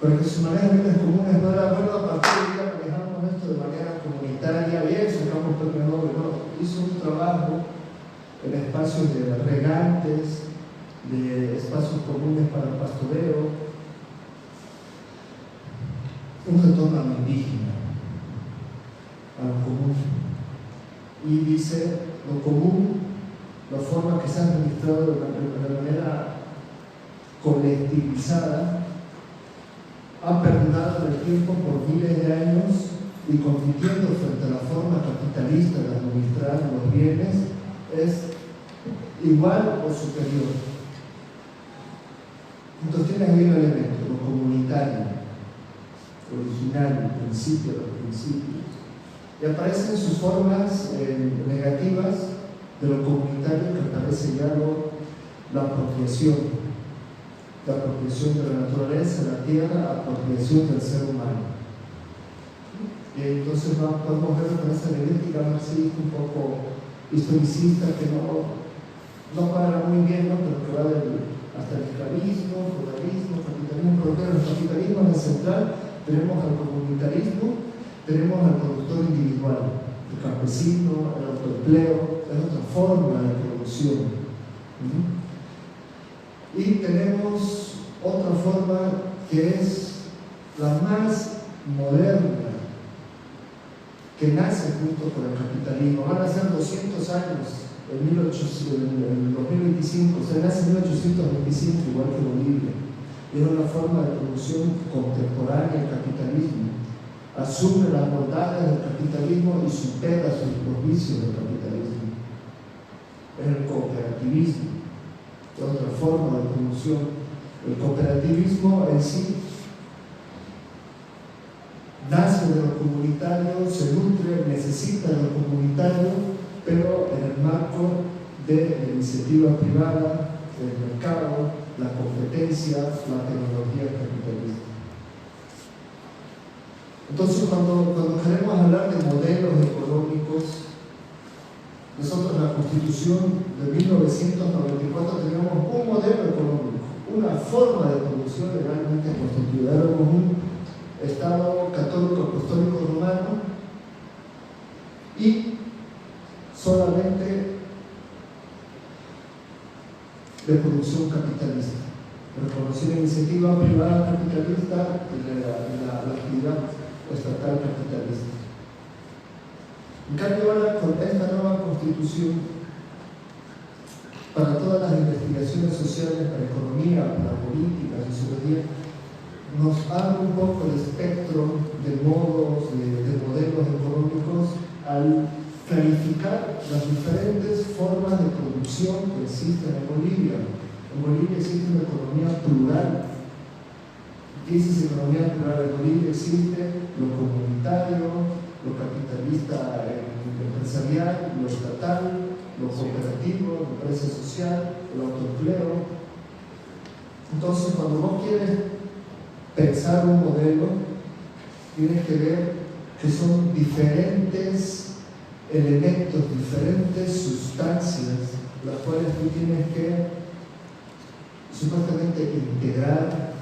Porque su manejo de bienes comunes no era, bueno, a partir de ya manejamos esto de manera comunitaria, bien, sacamos el premio Nobel, no, hizo un trabajo en espacios de regantes, de espacios comunes para el pastoreo, un retorno a lo indígena, a lo común. Y dice, lo común, la forma que se ha administrado de manera colectivizada, ha perdurado en el tiempo por miles de años y compitiendo frente a la forma capitalista de administrar los bienes, es igual o superior. Entonces tienes ahí un elemento, lo comunitario, original, el principio de los principios. Y aparecen sus formas negativas de lo comunitario, que aparece ya la apropiación de la naturaleza, de la tierra, apropiación del ser humano. Y entonces podemos ver con esa dialéctica marxista un poco historicista que no para muy bien, ¿no? Pero que va hasta el esclavismo, feudalismo, capitalismo, pero claro, el capitalismo en el central tenemos al comunitarismo, tenemos al productor individual, el campesino, el autoempleo, es otra forma de producción. Y tenemos otra forma que es la más moderna, que nace junto con el capitalismo. Van a ser 200 años en el 2025, o sea, nace en 1825, igual que Bolivia. Es una forma de producción contemporánea al capitalismo. Asume las bondades del capitalismo y supera los vicios del capitalismo. Es el cooperativismo, es otra forma de producción. El cooperativismo en sí nace de lo comunitario, se nutre, necesita de lo comunitario, pero en el marco de la iniciativa privada, el mercado, la competencia, la tecnología capitalista. Entonces, cuando queremos hablar de modelos económicos, nosotros en la Constitución de 1994 teníamos un modelo económico, una forma de producción legalmente constituida. Éramos un Estado católico apostólico romano y solamente de producción capitalista. Reconocer la iniciativa privada capitalista y la actividad estatal capitalista. En cambio, ahora con esta nueva constitución, para todas las investigaciones sociales, para economía, para política, sociología, nos abre un poco el espectro de modos, de modelos económicos al clarificar las diferentes formas de producción que existen en Bolivia. En Bolivia existe una economía plural. ¿Qué es esa economía plural? En Bolivia existe lo comunitario, lo capitalista empresarial, lo estatal, lo cooperativo, la empresa social, el autoempleo. Entonces, cuando vos quieres pensar un modelo, tienes que ver que son diferentes elementos, diferentes sustancias, las cuales tú tienes que supuestamente integrar,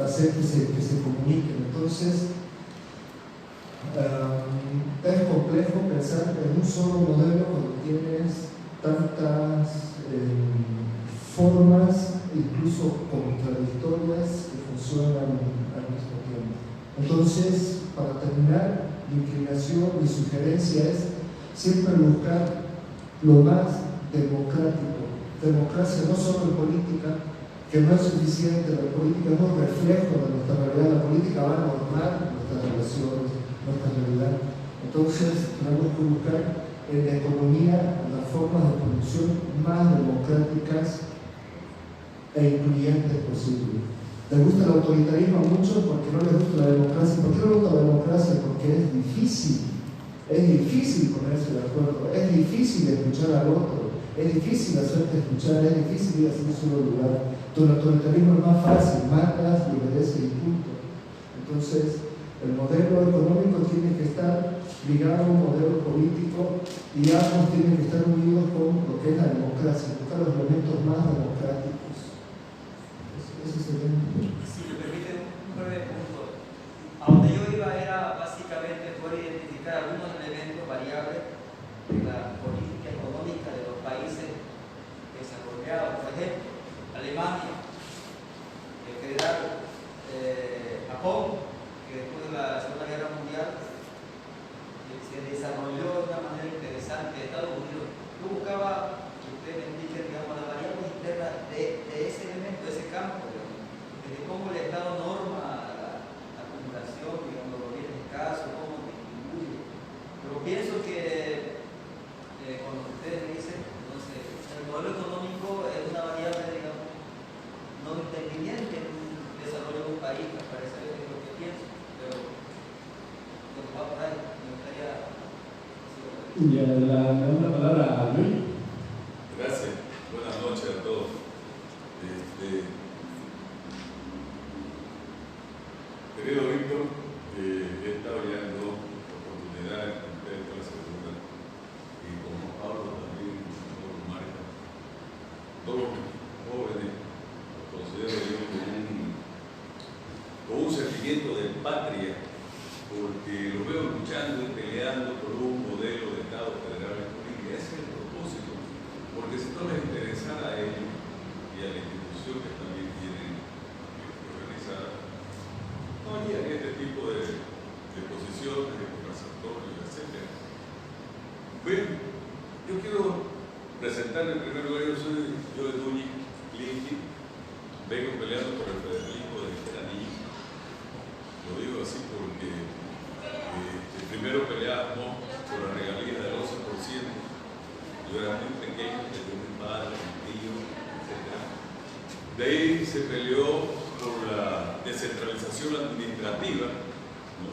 hacer que se comuniquen. Entonces, es complejo pensar en un solo modelo cuando tienes tantas formas, incluso contradictorias, que funcionan al mismo tiempo. Entonces, para terminar, mi inclinación, mi sugerencia es siempre buscar lo más democrático. Democracia no solo en política, que no es suficiente. La política es un reflejo de nuestra realidad. La política va a normar nuestras relaciones, nuestra realidad. Entonces, tenemos que buscar en la economía las formas de producción más democráticas e incluyentes posible. Les gusta el autoritarismo a muchos porque no les gusta la democracia. ¿Por qué no les gusta la democracia? Porque es difícil ponerse de acuerdo, es difícil escuchar al otro, es difícil hacerte escuchar, es difícil ir a un solo lugar. Tu autoritarismo es más fácil, matas y obedeces y punto. Entonces, el modelo económico tiene que estar ligado a un modelo político y ambos tienen que estar unidos con lo que es la democracia, buscar los elementos más democráticos. Ese sería. Si me permite un breve punto. A donde yo iba era básicamente poder identificar algunos elementos variables de la política económica de los países desarrollados. Por ejemplo, Alemania, en general, Japón, que después de la Segunda Guerra Mundial se desarrolló de una manera interesante. Estados Unidos, yo buscaba que usted me indique, digamos, las variables internas de ese elemento, de ese campo, digamos, desde cómo el Estado norma la acumulación, digamos, los bienes escasos, cómo distribuye. Pero pienso que cuando ustedes me dicen, no sé, el modelo económico es una variable, digamos, no independiente en un desarrollo de un país, me parece que es lo que pienso, pero lo que va por ahí, me gustaría. Ya, le damos la palabra a Luis. Gracias, buenas noches a todos. Querido Víctor, he estado ya en dos oportunidades, esta la segunda, y como Pablo también, como Marca, todos jóvenes, los considero yo con un sentimiento de patria, porque lo veo luchando y peleando por un modelo de Estado federal en Bolivia. Ese es el propósito, porque si no les interesara a ellos y a la institución que también tienen organizada, no harían este tipo de posiciones, de conversatorios, etc. Bueno, yo quiero presentar en primer lugar, yo de Núñez, Linkin, vengo peleando por el federalismo desde que era niño. Lo digo así porque primero peleábamos por la regalía del 11%. Yo era muy pequeño, desde mi padre, mi tío, etc. De ahí se peleó por la descentralización administrativa, ¿no?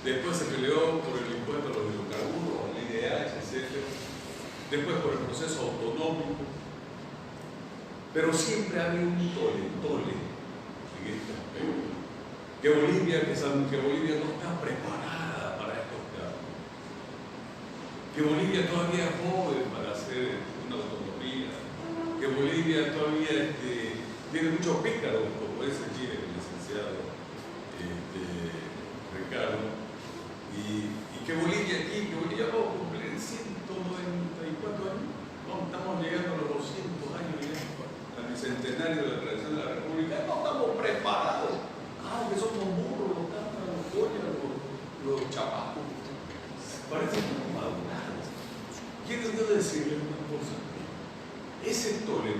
Después se peleó por el impuesto a los hidrocarburos, el IDH, etc. Después por el proceso autonómico. Pero siempre había un tole en este aspecto. Que Bolivia no está preparada para estos cambios. Que Bolivia todavía es joven para hacer una autonomía. Que Bolivia todavía tiene muchos pícaros, como ese Chile, el licenciado Ricardo. Y que Bolivia vamos a cumplir 194 años. No, estamos llegando a los 200 años ya, al bicentenario de la creación de la República. No estamos preparados. Que somos burros, los cámaras, los pollas, los chapacos. Parecen como madurados. Quiero yo decirles una cosa. Ese tole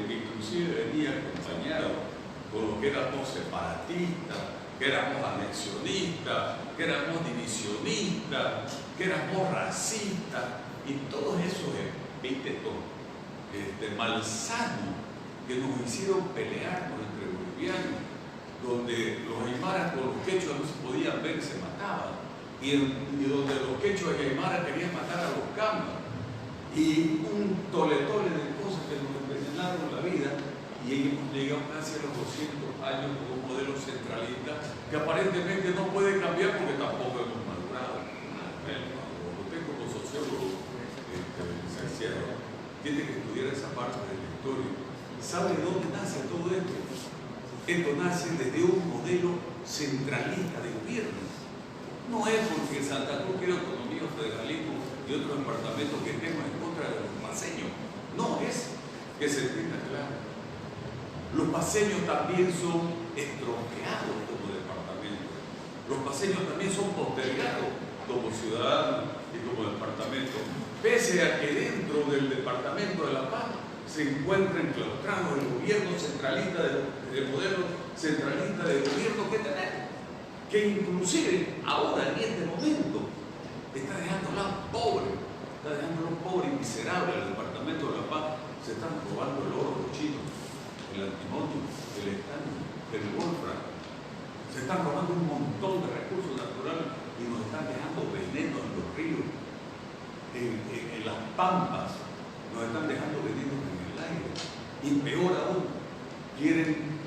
que inclusive venía acompañado con lo que éramos separatistas, que éramos anexionistas, que éramos divisionistas, que éramos racistas, y todos esos epítetos malsanos que nos hicieron pelearnos entre bolivianos, donde los aymaras con los quechuas no se podían ver y se mataban, y donde los quechuas y aymaras querían matar a los camas, y un tole de cosas que nos envenenaron la vida, y hemos llegado casi a los 200 años con un modelo centralista que aparentemente no puede cambiar porque tampoco hemos madurado. Usted como sociólogo licenciado tiene que estudiar esa parte de la historia. ¿Sabe de dónde nace todo esto? Esto nace desde un modelo centralista de gobierno. No es porque Santa Cruz quiere autonomía o federalismo y otros departamentos que estemos en contra de los paseños. No, es que se entienda claro. Los paseños también son estropeados como departamentos. Los paseños también son postergados como ciudadanos y como departamentos. Pese a que dentro del departamento de La Paz se encuentra enclaustrado el gobierno centralista, el modelo centralista de gobierno que tenemos, que inclusive ahora en este momento está dejando a los pobres, está pampas, nos están dejando vendidos en el aire. Y peor aún, quieren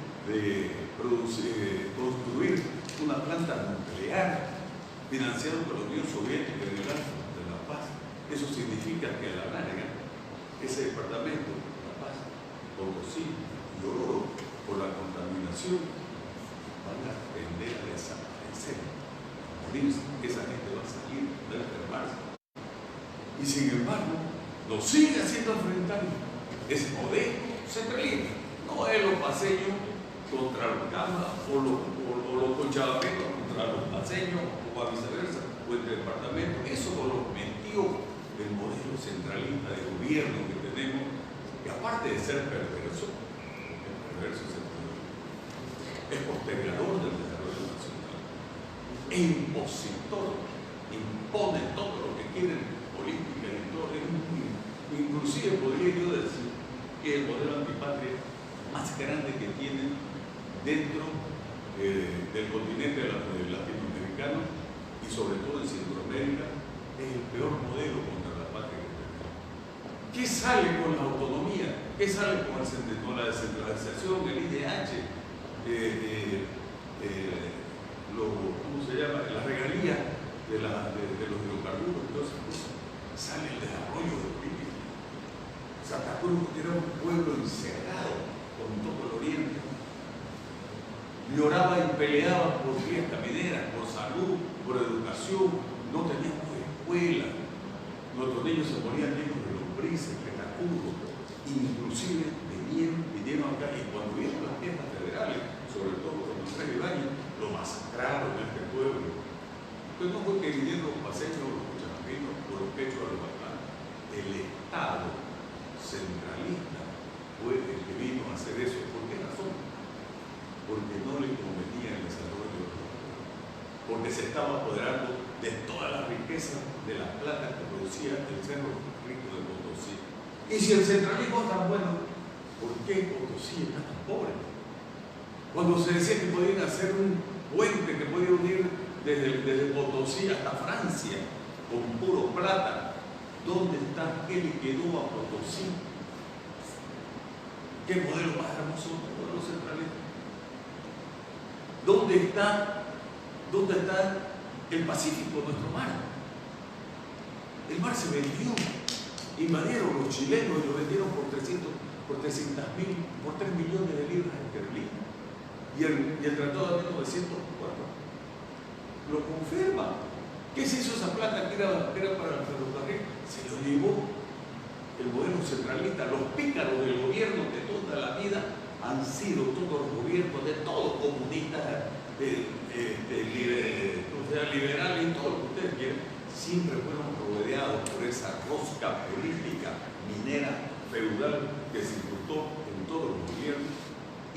construir una planta nuclear financiada por la Unión Soviética en el Alto de La Paz. Eso significa que a la larga, ese departamento, La Paz, Potosí y Oruro, por la contaminación, van a tender a desaparecer, a morirse. Esa gente va a salir, va a enfermarse. Y sin embargo, lo sigue haciendo enfrentar ese modelo centralista. No es los paseños contra los camas o los conchavaperos contra los paseños o viceversa, o entre departamentos. Eso lo metió el modelo centralista de gobierno que tenemos, que aparte de ser perverso, el perverso es postergador del desarrollo nacional, es impositor, impone todo lo que quieren política y todo. Inclusive podría yo decir que el modelo antipatria más grande que tienen dentro del continente latinoamericano y sobre todo en Centroamérica es el peor modelo contra la patria que tenemos. ¿Qué sale con la autonomía? ¿Qué sale con la descentralización, el IDH, ¿cómo se llama? La regalía de los hidrocarburos? Entonces, sale el desarrollo del PIB. Santa Cruz era un pueblo encerrado con todo el oriente. Lloraba y peleaba por vías camineras, por salud, por educación. No teníamos escuela. Nuestros niños se morían llenos de lombrices, de cacudos. Inclusive vinieron acá y cuando vieron las fiestas federales, sobre todo con Andrés Ibáñez, lo masacraron en este pueblo. Entonces no fue que vinieron los paseños, los cucharapinos, por los pechos de los bacanos. El Estado centralista fue el que vino a hacer eso. ¿Por qué razón? Porque no le convenía el desarrollo, porque se estaba apoderando de toda la riqueza de la plata que producía el Cerro Rico de Potosí. Y si el centralismo es tan bueno, ¿por qué Potosí está tan pobre? Cuando se decía que podían hacer un puente que podía unir desde Potosí hasta Francia con puro plata, ¿dónde está? ¿Qué le quedó a Potosí? ¿Qué modelo más hermoso? El modelo centralista. ¿Dónde está el Pacífico, nuestro mar? El mar se vendió. Invadieron los chilenos y lo vendieron por 3 millones de libras esterlinas. Y el Tratado de 1904 lo confirma. ¿Qué se hizo esa plata que era para el ferrocarril? Se lo llevó el modelo centralista. Los pícaros del gobierno de toda la vida han sido todos los gobiernos de todos, comunistas, liberales y todo lo que ustedes quieran, siempre fueron rodeados por esa rosca política minera feudal que se incrustó en todos los gobiernos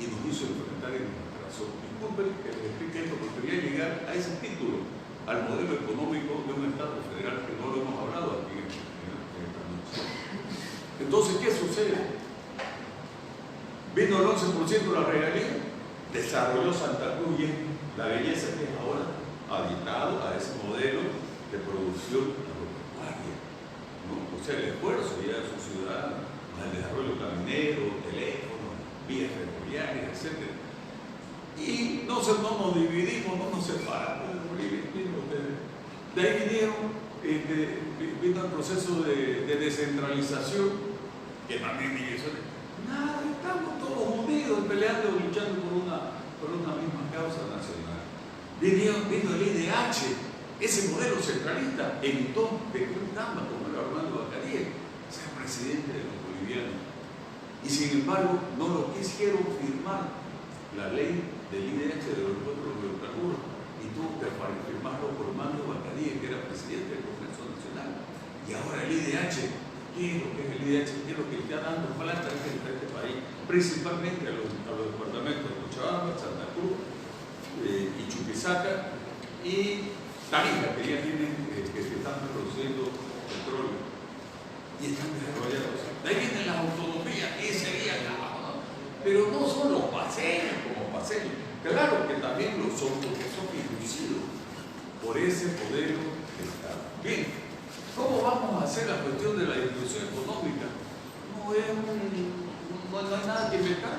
y nos hizo enfrentar en nuestra razón. Disculpen que les explique esto, porque quería llegar a ese título, al modelo económico de un Estado federal que no lo hemos hablado aquí en esta noche. Entonces, ¿qué sucede? Vino el 11% de la regalía, desarrolló Santa Cruz y la belleza que es ahora, habitado a ese modelo de producción agropecuaria, ¿no? O sea, el esfuerzo ya de sus ciudadanos, el desarrollo caminero, teléfono, vías ferroviarias, etc. Y no nos dividimos, no nos separamos de Bolivia. De ahí vino el proceso de descentralización, que también nada, estamos todos unidos, peleando, luchando por una misma causa nacional. Vino el IDH, ese modelo centralista, evitó que un Tamba como el Armando Bacarié sea presidente de los bolivianos. Y sin embargo, no lo quisieron firmar la ley del IDH de los hidrocarburos y tuvo que firmarlo por Armando Bacarié, que era presidente del Congreso Nacional. Y ahora el IDH, ¿qué es lo que es el IDH? ¿Qué es lo que está dando plata a este país? Principalmente a los departamentos de Cochabamba, Santa Cruz y Chuquisaca y Tarija, que ya tienen, que están produciendo petróleo y están desarrollados. De ahí vienen las autonomías, que sería nada, ¿no? Pero no son los paseños como paseños. Claro que también lo son, porque son inducidos por ese modelo de Estado. Bien, ¿Cómo vamos a hacer la cuestión de la distribución económica? No hay nada que inventar,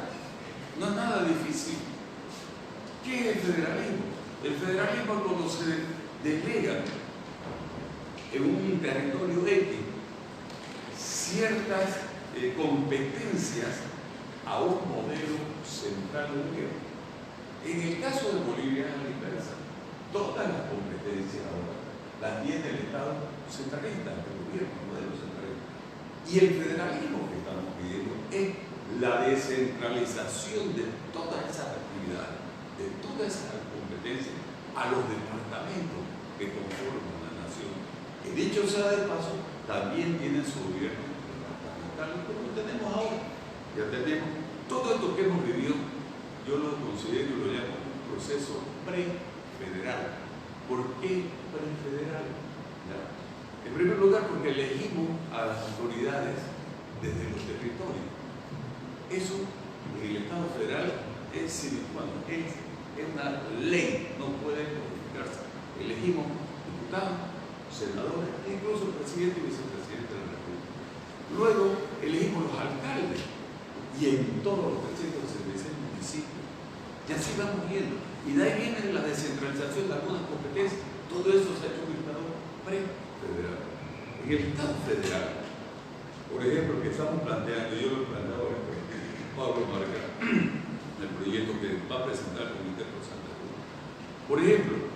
no es nada difícil. ¿Qué es el federalismo? El federalismo es cuando se delega en un territorio X ciertas competencias a un modelo central único. En el caso de Bolivia es a la inversa. Todas las competencias ahora las tiene el Estado centralista, el gobierno, el modelo centralista. Y el federalismo que estamos pidiendo es la descentralización de todas esas actividades, de todas esas competencias a los departamentos que conforman la nación. Que dicho sea de paso, también tienen su gobierno departamental, como tenemos ahora. Ya tenemos todo esto que hemos vivido, yo lo considero y lo llamo un proceso prefederal. ¿Por qué prefederal? ¿Ya? En primer lugar, porque elegimos a las autoridades desde los territorios. Eso en el Estado federal es una ley, no puede modificarse. Elegimos diputados, senadores, e incluso presidente y vicepresidente de la República. Luego elegimos los alcaldes y en todos los 366 municipios. Y así vamos viendo. Y de ahí viene la descentralización de algunas competencias. Todo eso se ha hecho en el Estado prefederal. En el Estado federal, por ejemplo, que estamos planteando, yo lo he planteado ahora con Pablo Marca, el proyecto que va a presentar el Comité por Santa Cruz. Por ejemplo,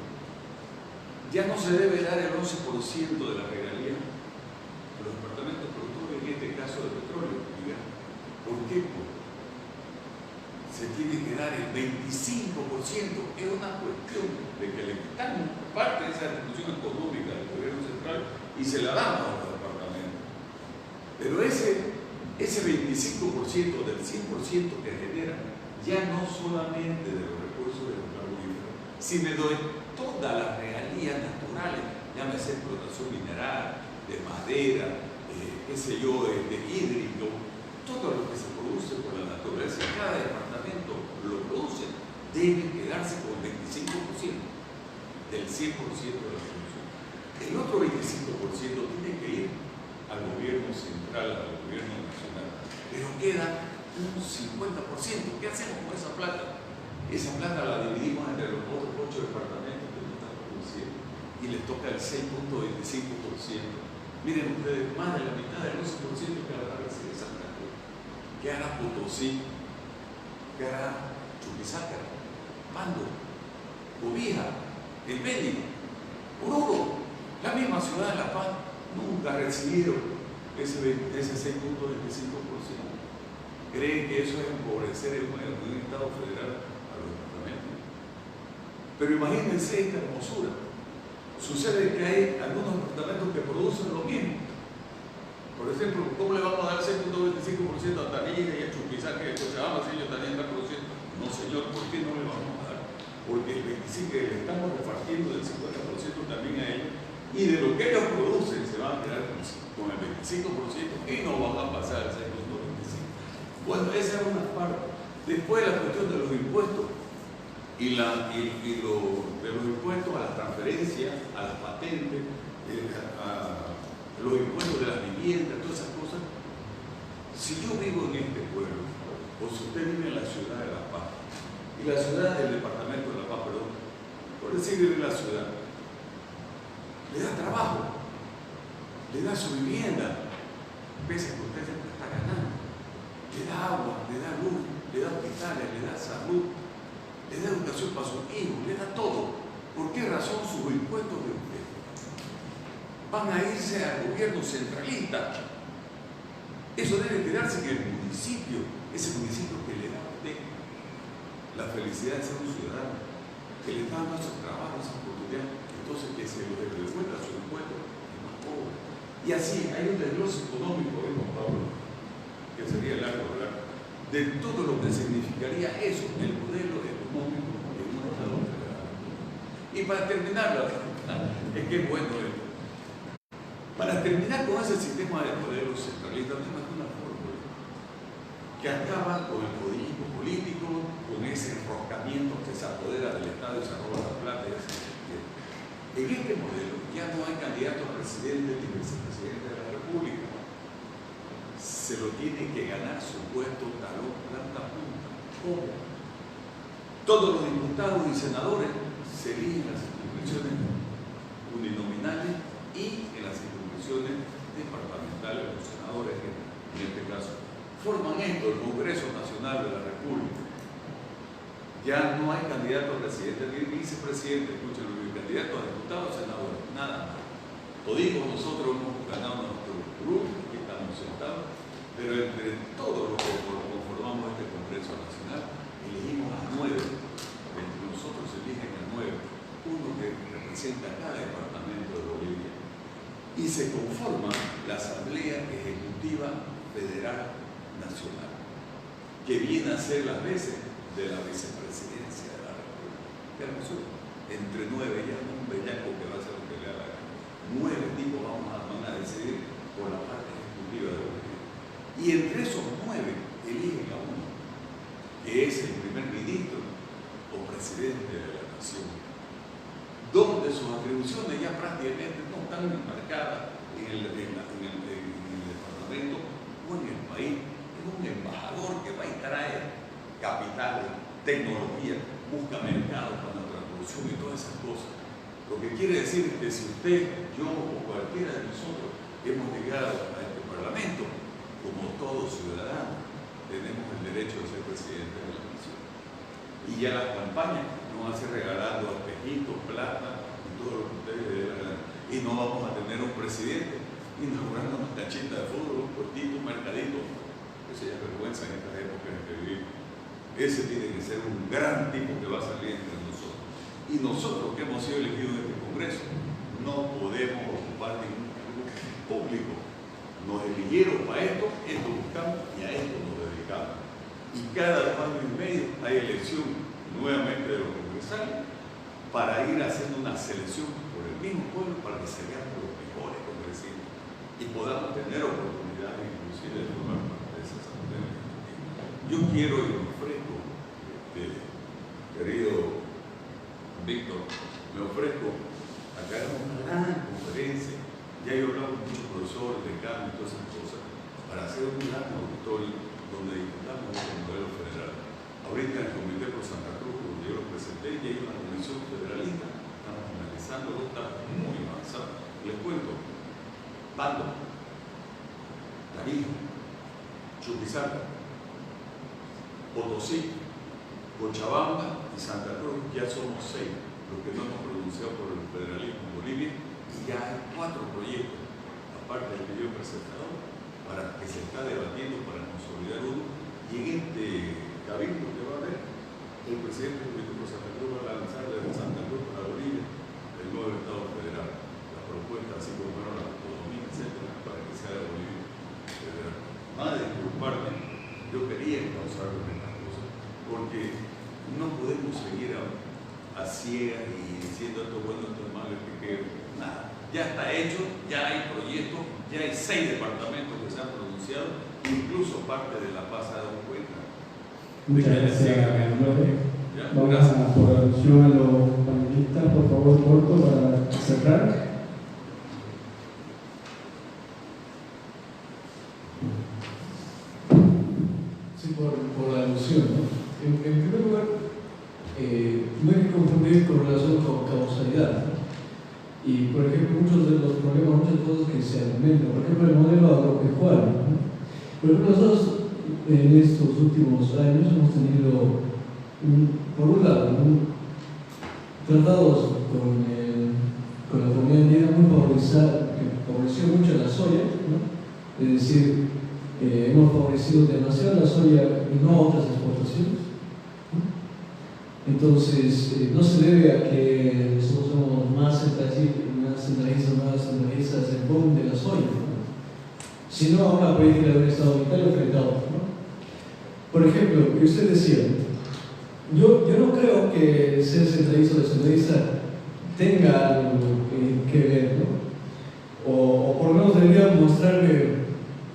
ya no se debe dar el 11% de la regalía a los departamentos productores, en este caso de petróleo y gas. ¿Por qué? Se tiene que dar el 25%, es una cuestión de que le quitamos parte de esa distribución económica del gobierno central y se la damos a los departamentos. Pero ese 25% del 100% que genera ya no solamente de los recursos de los carboníferos, sino de todas las regalías naturales, llámese explotación mineral, de madera, de hídrico, todo lo que se produce por la naturaleza, cada departamento lo produce, debe quedarse con el 25% del 100% de la producción. El otro 25% tiene que ir al gobierno central, al gobierno nacional, pero queda un 50%. ¿Qué hacemos con esa plata? Esa plata la dividimos entre los otros 8 departamentos que no están produciendo y les toca el 6.25%. Miren ustedes, más de la mitad del 11% que la recibir Santa Cruz, que hará Potosí, que hará Chuquisaca, Pando, Cobija, El Beni, Oruro, la misma ciudad de La Paz, nunca recibieron ese 6.25%. Creen que eso es empobrecer en un Estado federal a los departamentos. Pero imagínense esta hermosura. Sucede que hay algunos departamentos que producen lo mismo. Por ejemplo, ¿cómo le vamos a dar 6.25% a Tarija y a Chuquisaca y a Cochabamba si ellos también están produciendo? No, señor, ¿por qué no le vamos a dar? Porque el 25% le estamos repartiendo del 50% también a ellos, y de lo que ellos producen se van a quedar con el 25% y no van a pasar al 6.25%. Bueno, esa es una parte. Después la cuestión de los impuestos y de los impuestos a las transferencias, a las patentes, a los impuestos de las viviendas, todas esas cosas. Si yo vivo en este pueblo, o si usted vive en la ciudad de La Paz, y la ciudad del departamento de La Paz, perdón, por decir vive en la ciudad, le da trabajo, le da su vivienda, pese a que usted siempre está ganando, le da agua, le da luz, le da hospitales, le da salud, le da educación para sus hijos, le da todo. ¿Por qué razón sus impuestos de usted van a irse al gobierno centralista? Eso debe quedarse en el municipio, ese municipio que le da a usted la felicidad de ser un ciudadano, que le da dando ese trabajo, esa oportunidad, entonces que se lo devuelva su impuesto es más pobre. Y así hay un desglose económico, Pablo, que sería largo hablar, de todo lo que significaría eso, el modelo económico en un Estado federal. Y para terminar, es que es bueno esto. Para terminar con ese sistema de modelo centralista, tenemos una fórmula que acaba con el codillismo político, con ese enroscamiento que se apodera del Estado y se roba la plata. En este modelo ya no hay candidato a presidente ni vicepresidente de la República. Se lo tiene que ganar su puesto talón, planta, punta. ¿Cómo? Todos los diputados y senadores se eligen en las circunscripciones uninominales y en las circunscripciones departamentales, los senadores en este caso forman esto, el Congreso Nacional de la República. Ya no hay candidato a presidente ni vicepresidente, escúchenlo, candidato a diputados, senadores, nada más. Todavía nosotros hemos ganado nuestro grupo, aquí estamos sentados, pero entre todos los que conformamos este Congreso Nacional, elegimos a 9. Entre nosotros se eligen a 9, uno que representa a cada departamento de Bolivia. Y se conforma la Asamblea Ejecutiva Federal Nacional, que viene a ser las veces de la vicepresidencia de la República. ¿Qué hermosura? Entre 9 ya un bellaco que va a hacer lo que le haga. 9 tipos van a decidir por la parte ejecutiva de Bolivia. Y entre esos 9 eligen a uno, que es el primer ministro o presidente de la nación, donde sus atribuciones ya prácticamente no están marcadas en el departamento o en el país. Es un embajador que va y trae capitales, tecnología, busca mercado para la producción y todas esas cosas. Lo que quiere decir es que si usted, yo o cualquiera de nosotros hemos llegado a este Parlamento, como todo ciudadano, tenemos el derecho de ser presidente de la nación. Y ya las campañas nos van a ser regalando espejitos, plata y todo lo que ustedes le dé la gana. Y no vamos a tener un presidente inaugurando una canchita de fútbol, un puertito, un mercadito. Eso ya es vergüenza en estas épocas en que vivimos. Ese tiene que ser un gran tipo que va a salir entre nosotros. Y nosotros que hemos sido elegidos en este Congreso no podemos ocupar ningún cargo público. Nos eligieron para esto buscamos y a esto nos dedicamos. Y cada 2 años y medio hay elección nuevamente de los congresales para ir haciendo una selección por el mismo pueblo para que se vean los mejores congresistas y podamos tener oportunidades inclusive de formar parte de esas asambleas. Yo quiero y me ofrezco, querido Víctor, me ofrezco a que hagamos una gran conferencia. Ya he hablado con muchos profesores, decanos y todas esas cosas, para hacer un gran auditorio donde discutamos este modelo federal. Ahorita en el Comité por Santa Cruz, donde yo lo presenté, ya hay una comisión federalista, estamos analizándolo, está muy avanzado. Les cuento, Pando, Tarija, Chuquisaca, Potosí, Cochabamba y Santa Cruz, ya somos 6 los que no hemos pronunciado por el federalismo en Bolivia, y ya hay 4 proyectos, aparte del que yo he presentado, para que se está debatiendo para consolidar uno, y en este cabildo que va a haber, el presidente del Comité por Santa Cruz va a lanzar desde Santa Cruz para Bolivia el nuevo Estado federal, la propuesta así como fueron las autonomías, etcétera, para que sea de Bolivia federal. Nada de disculparme, yo quería causar estas cosas, porque no podemos seguir a ciegas y diciendo esto es bueno, esto es malo, esto es nada. Ya está hecho, ya hay proyectos, ya hay 6 departamentos que se han pronunciado, incluso parte de La Paz ha dado cuenta. Muchas gracias, López. Vamos Gracias. a por alusión a los panelistas, por favor, corto para cerrar. Sí, por la alusión, ¿no? En primer lugar, no hay que confundir correlación con causalidad, ¿no? Y, por ejemplo, muchos de los problemas, muchas cosas que se argumentan, por ejemplo, el modelo agropecuario, ¿no? Por ejemplo, nosotros en estos últimos años hemos tenido, por un lado, tratados con la comunidad andina muy que favoreció mucho la soya, ¿no? Es decir, hemos favorecido demasiado la soya y no otras exportaciones. Entonces, no se debe a que nosotros somos más centralistas en boom de la soya, ¿no? Sino a una política de un Estado unitario frente a otro, ¿no? Por ejemplo, que usted decía, yo no creo que ser centralista o descentralista tenga algo que ver, ¿no? O por lo menos debería mostrarme,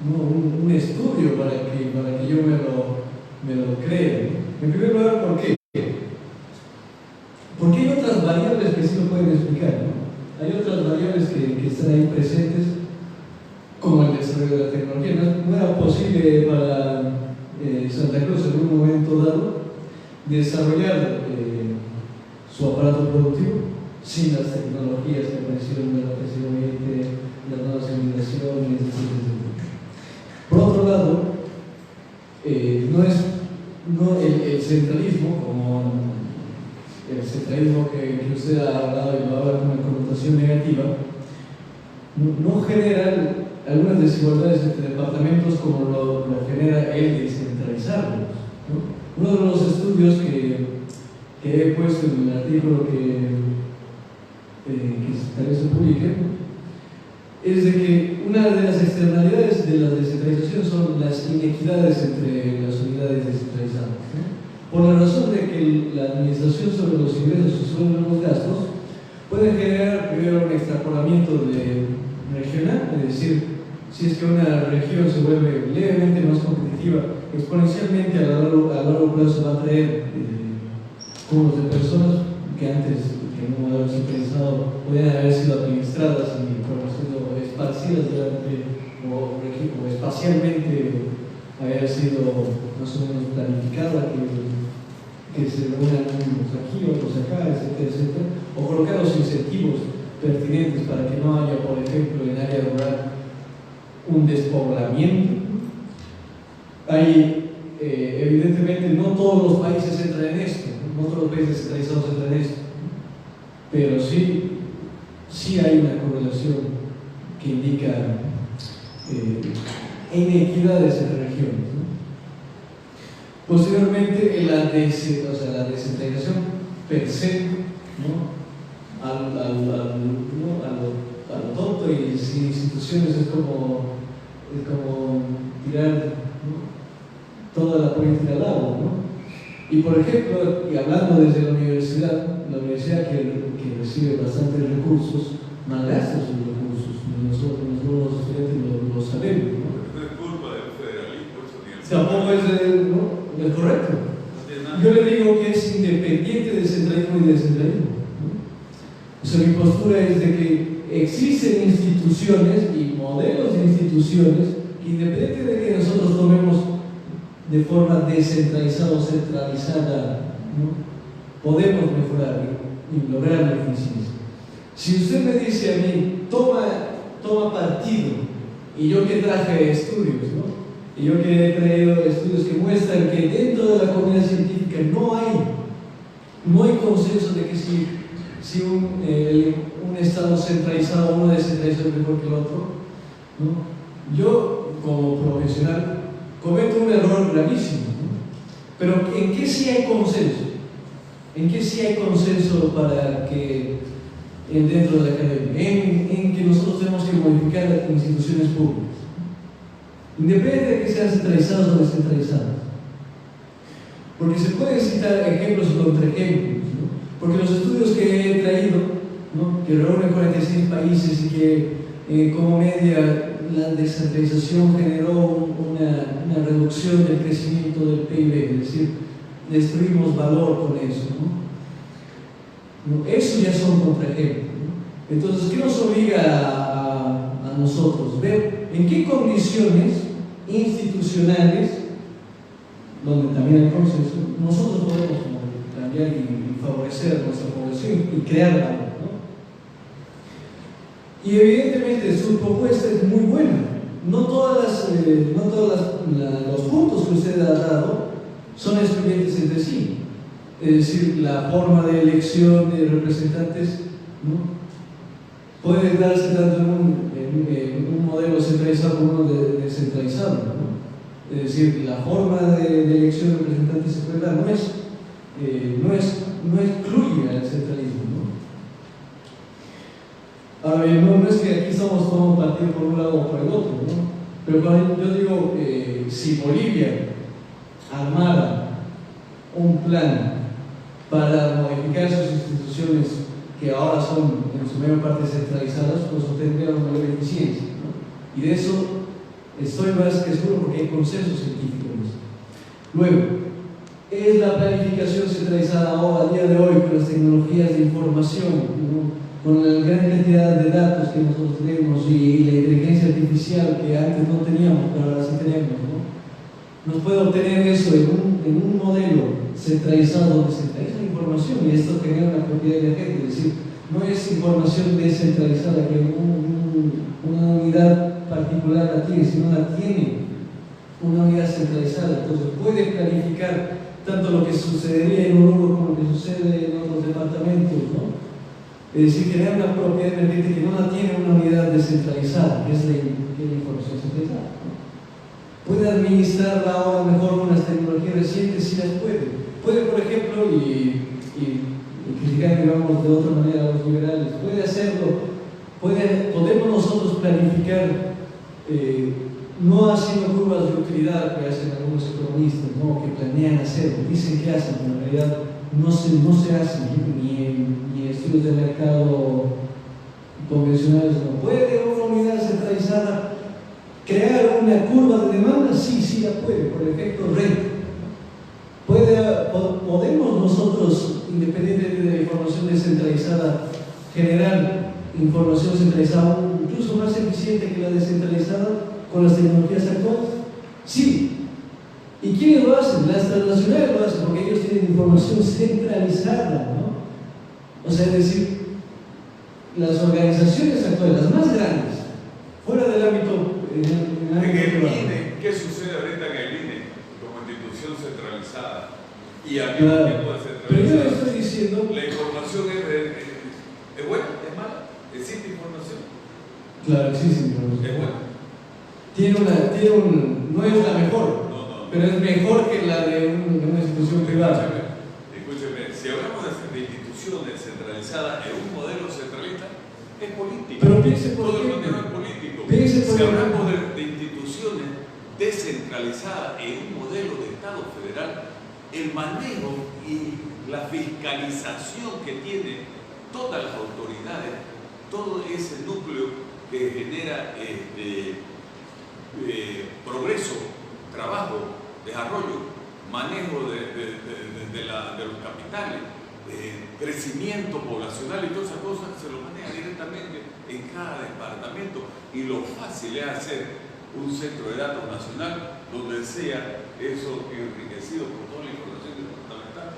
¿no? un estudio para que yo me lo crea, ¿no? En primer lugar, ¿por qué? Porque hay otras variables que sí lo pueden explicar, ¿no? variables que están ahí presentes, como el desarrollo de la tecnología. No era posible para Santa Cruz en un momento dado desarrollar su aparato productivo sin las tecnologías que aparecieron en la precisamente las nuevas generaciones, etc. Por otro lado, el centralismo, como el centralismo que usted ha hablado y lo habla con una connotación negativa, no genera algunas desigualdades entre departamentos como lo genera el descentralizarlos, ¿no? Uno de los estudios que he puesto en el artículo que tal vez se publique, es de que una de las externalidades de la descentralización son las inequidades entre las unidades descentralizadas, ¿no? Por la razón de que la administración sobre los ingresos y sobre los gastos puede generar primero un extrapolamiento regional, es decir, si es que una región se vuelve levemente más competitiva, exponencialmente a largo plazo va a traer cúmulos de personas que antes, que en un modelo centralizado, podían haber sido administradas y haber sido esparcidas o espacialmente haber sido más o menos planificada, que se reúnan unos aquí, otros acá, etcétera, etcétera, o colocar los incentivos pertinentes para que no haya, por ejemplo, en área rural un despoblamiento. Hay, evidentemente, no todos los países entran en esto, no todos los países centralizados entran en esto, pero sí hay una correlación que indica inequidades entre regiones, ¿no? Posteriormente, la descentralización per se, ¿no? A lo tonto y sin instituciones es como tirar, ¿no?, toda la política al agua, ¿no? Y por ejemplo, y hablando desde la universidad que recibe bastantes recursos, malgasta sus recursos. Nosotros los estudiantes lo sabemos, ¿no? No es culpa del federalismo, eso tiene. Tampoco es correcto. Yo le digo que es independiente de centralismo y descentralismo, ¿no? O sea, mi postura es de que existen instituciones y modelos de instituciones que, independiente de que nosotros tomemos de forma descentralizada o centralizada, ¿no?, podemos mejorar y lograr la eficiencia. Si usted me dice a mí, toma partido, y yo que traje estudios, ¿no?, y yo que he traído estudios que muestran que dentro de la comunidad científica no hay consenso de que si un estado centralizado o uno descentralizado es mejor que el otro, ¿no? Yo como profesional cometo un error gravísimo, ¿no? Pero ¿en qué sí hay consenso? ¿En qué sí hay consenso para que dentro de la academia? En que nosotros tenemos que modificar las instituciones públicas, independientemente de que sean centralizadas o descentralizadas. Porque se pueden citar ejemplos y contraejemplos, ¿no? Porque los estudios que he traído, ¿no?, que reúnen 46 países y que como media la descentralización generó una reducción del crecimiento del PIB, es decir, destruimos valor con eso, ¿no? Eso ya son contraejemplos, ¿no? Entonces, ¿qué nos obliga a nosotros? Ver en qué condiciones institucionales, donde también hay consenso, nosotros podemos cambiar y favorecer a nuestra población y crear valor, ¿no? Y evidentemente su propuesta es muy buena. No todos los puntos que usted ha dado son excluyentes entre sí. Es decir, la forma de elección de representantes, ¿no?, puede darse tanto en un modelo centralizado como uno descentralizado, ¿no? Es decir, la forma de elección de representantes se puede dar, no excluye al centralismo, ¿no? Ahora bien, no es que aquí estamos tomando partido por un lado o por el otro, ¿no? Pero cuando yo digo, si Bolivia armara un plan para modificar sus instituciones, que ahora son en su mayor parte centralizadas, pues obtendríamos mayor eficiencia, ¿no? Y de eso estoy más que seguro porque hay consenso científico en eso. Luego, ¿es la planificación centralizada ahora, a día de hoy, con las tecnologías de información, ¿no?, con la gran cantidad de datos que nosotros tenemos y la inteligencia artificial que antes no teníamos, pero ahora sí tenemos, ¿no? Nos puede obtener eso en un modelo centralizado donde centraliza la información y esto genera una propiedad energética, es decir, no es información descentralizada que una unidad particular la tiene, sino la tiene una unidad centralizada, entonces puede planificar tanto lo que sucedería en un lugar como lo que sucede en otros departamentos, ¿no? Es decir, genera una propiedad energética que no la tiene una unidad descentralizada, que es la información centralizada, ¿no? Puede administrarla ahora mejor con las tecnologías recientes, sí las puede. Puede, por ejemplo, y criticar, digamos, de otra manera a los liberales, puede hacerlo, podemos nosotros planificar, no haciendo curvas de utilidad que hacen algunos economistas, ¿no? Que planean hacerlo, dicen que hacen, pero en realidad no se hacen ni en estudios de mercado convencionales. No puede una unidad centralizada crear una curva de demanda, sí la puede, por efecto renta. Podemos nosotros, independientemente de la información descentralizada, generar información centralizada incluso más eficiente que la descentralizada con las tecnologías actuales. Sí. ¿Y quiénes lo hacen? Las transnacionales lo hacen porque ellos tienen información centralizada, ¿no? O sea, es decir, las organizaciones actuales, las más grandes, fuera del ámbito en el INE, ¿qué sucede ahorita en el INE como institución centralizada? Y al mismo tiempo descentralizada. Pero yo le estoy diciendo, la información es buena, es mala, existe información. Claro, existe información. Es buena. No es la mejor, pero es mejor que la de una institución privada. Escúcheme, si hablamos de instituciones centralizadas en un modelo centralista, es político. Pero piense por todo el ejemplo, manejo es político. si hablamos de instituciones descentralizadas en un modelo de Estado federal, el manejo y la fiscalización que tiene todas las autoridades, todo ese núcleo que genera progreso, trabajo, desarrollo, manejo de los capitales, crecimiento poblacional y todas esas cosas se lo maneja directamente en cada departamento, y lo fácil es hacer un centro de datos nacional donde sea eso enriquecido por toda la información departamental.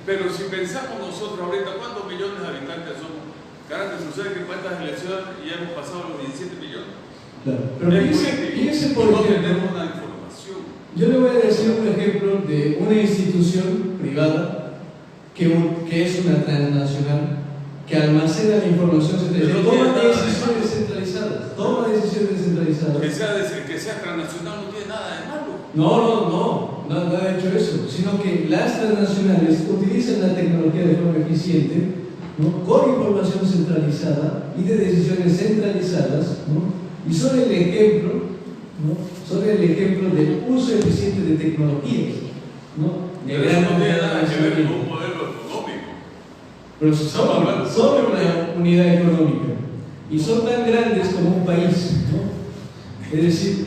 Pero si pensamos nosotros ahorita, ¿cuántos millones de habitantes somos? Caracas, sucede que cuántas elecciones y hemos pasado los 17 millones. Claro. Pero piense por no ejemplo, tenemos una información. yo le voy a decir un ejemplo de una institución privada que es una transnacional que almacena la información centralizada, toma decisiones centralizadas. Que sea transnacional no tiene nada de malo. No ha hecho eso, sino que las transnacionales utilizan la tecnología de forma eficiente, ¿no? Con información centralizada y de decisiones centralizadas, ¿no? Y son el ejemplo, ¿no? Son el ejemplo del uso eficiente de tecnologías, ¿no? Pero eso no tiene nada que ver con un modelo económico. Pero son una unidad económica y son tan grandes como un país, ¿no? Es decir,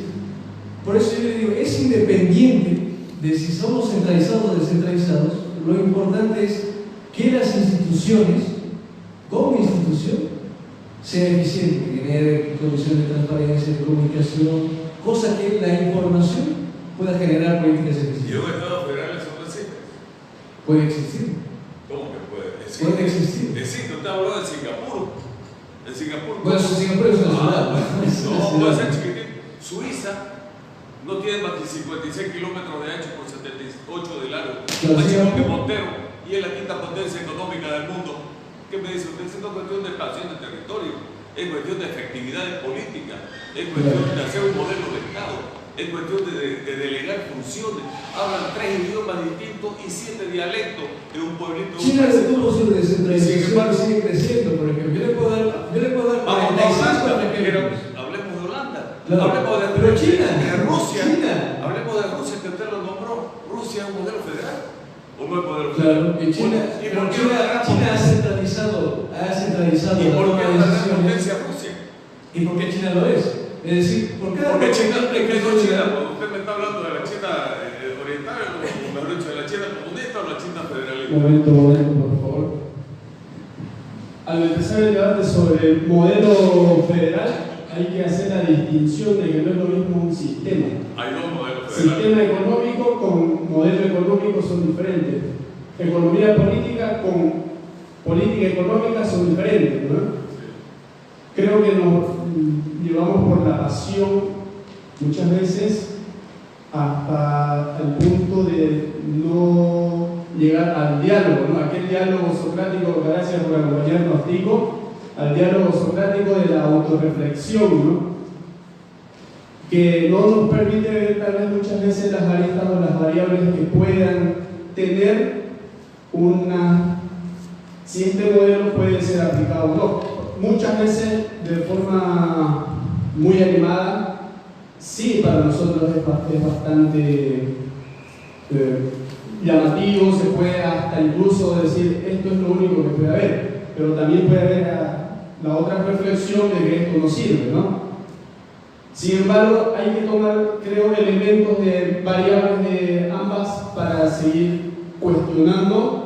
por eso yo le digo, es independiente de si somos centralizados o descentralizados. Lo importante es que las instituciones, como institución, sean eficientes, que genere condiciones de transparencia, de comunicación, cosa que la información pueda generar políticas eficientes. ¿Y un Estado federal eso no existe? Puede existir. ¿Cómo que puede? Puede existir. Existe, usted habló de Singapur. En Singapur. Bueno, Singapur es una ciudad. No, puede ser chiquitito. Suiza no tiene más de 56 kilómetros de ancho por 78 de largo. Más chico que Montero, y es la quinta potencia económica del mundo. ¿Qué me dice usted? Es una cuestión de expansión de territorio, es cuestión de efectividad política, es cuestión de hacer un modelo de Estado, es cuestión de delegar funciones. Hablan 3 idiomas distintos y 7 dialectos de un pueblito. China tuvo su descentralización y sigue creciendo, por ejemplo. Yo le puedo dar 46 ejemplos. Hablemos de Holanda, claro. Hablemos de China, de Rusia, China. Hablemos de Rusia, que usted lo nombró. Rusia es un modelo federal. ¿O no es modelo federal? Claro, y China, China ha centralizado ¿Y por qué la es una decisión. potencia Rusia? ¿Y por qué China lo es? Es decir, ¿por qué? Porque China, es que no es China, porque usted me está hablando de la China oriental, o mejor dicho, de la China comunista o la China federalista. Momento, por favor. Al empezar el debate sobre el modelo federal, hay que hacer la distinción de que no es lo mismo un sistema. Hay dos modelos federales. Sistema económico con modelo económico son diferentes. Economía política con política económica son diferentes, ¿no? Creo que nos llevamos por la pasión muchas veces hasta el punto de no llegar al diálogo, ¿no? Aquel diálogo socrático, gracias por acompañarnos, Tico, al diálogo socrático de la autorreflexión, ¿no? Que no nos permite ver tal vez muchas veces las aristas o las variables que puedan tener si este modelo puede ser aplicado o no. Muchas veces de forma muy animada, sí, para nosotros es bastante llamativo, se puede hasta incluso decir esto es lo único que puede haber, pero también puede haber la otra reflexión de que esto no sirve, ¿no? Sin embargo, hay que tomar, creo, elementos de variables de ambas para seguir cuestionando,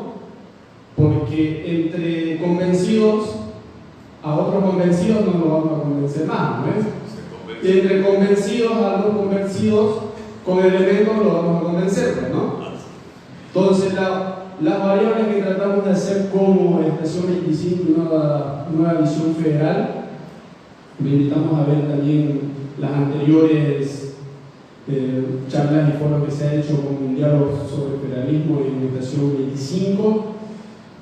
porque entre convencidos a otros convencidos no nos vamos a convencer más, ¿no es? Y entre convencidos a no convencidos, con elementos lo vamos a convencer, ¿no? Entonces, las variables que tratamos de hacer como Estación 25 y nueva visión federal, le invitamos a ver también las anteriores charlas y foros que se ha hecho con un diálogo sobre federalismo en Estación 25.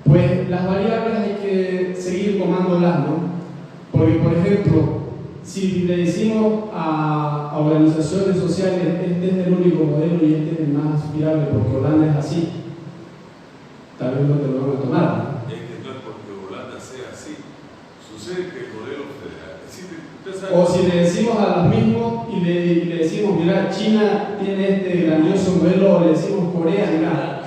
Pues las variables hay que seguir tomándolas, ¿no? Porque, por ejemplo, si le decimos a organizaciones sociales, este es el único modelo y este es el más aspirable porque Holanda es así, tal vez no te lo van a tomar. Es que no es porque Holanda sea así. Sucede que el modelo federal. O si le decimos a los mismos y le decimos, mira, China tiene este grandioso modelo, o le decimos Corea, mira,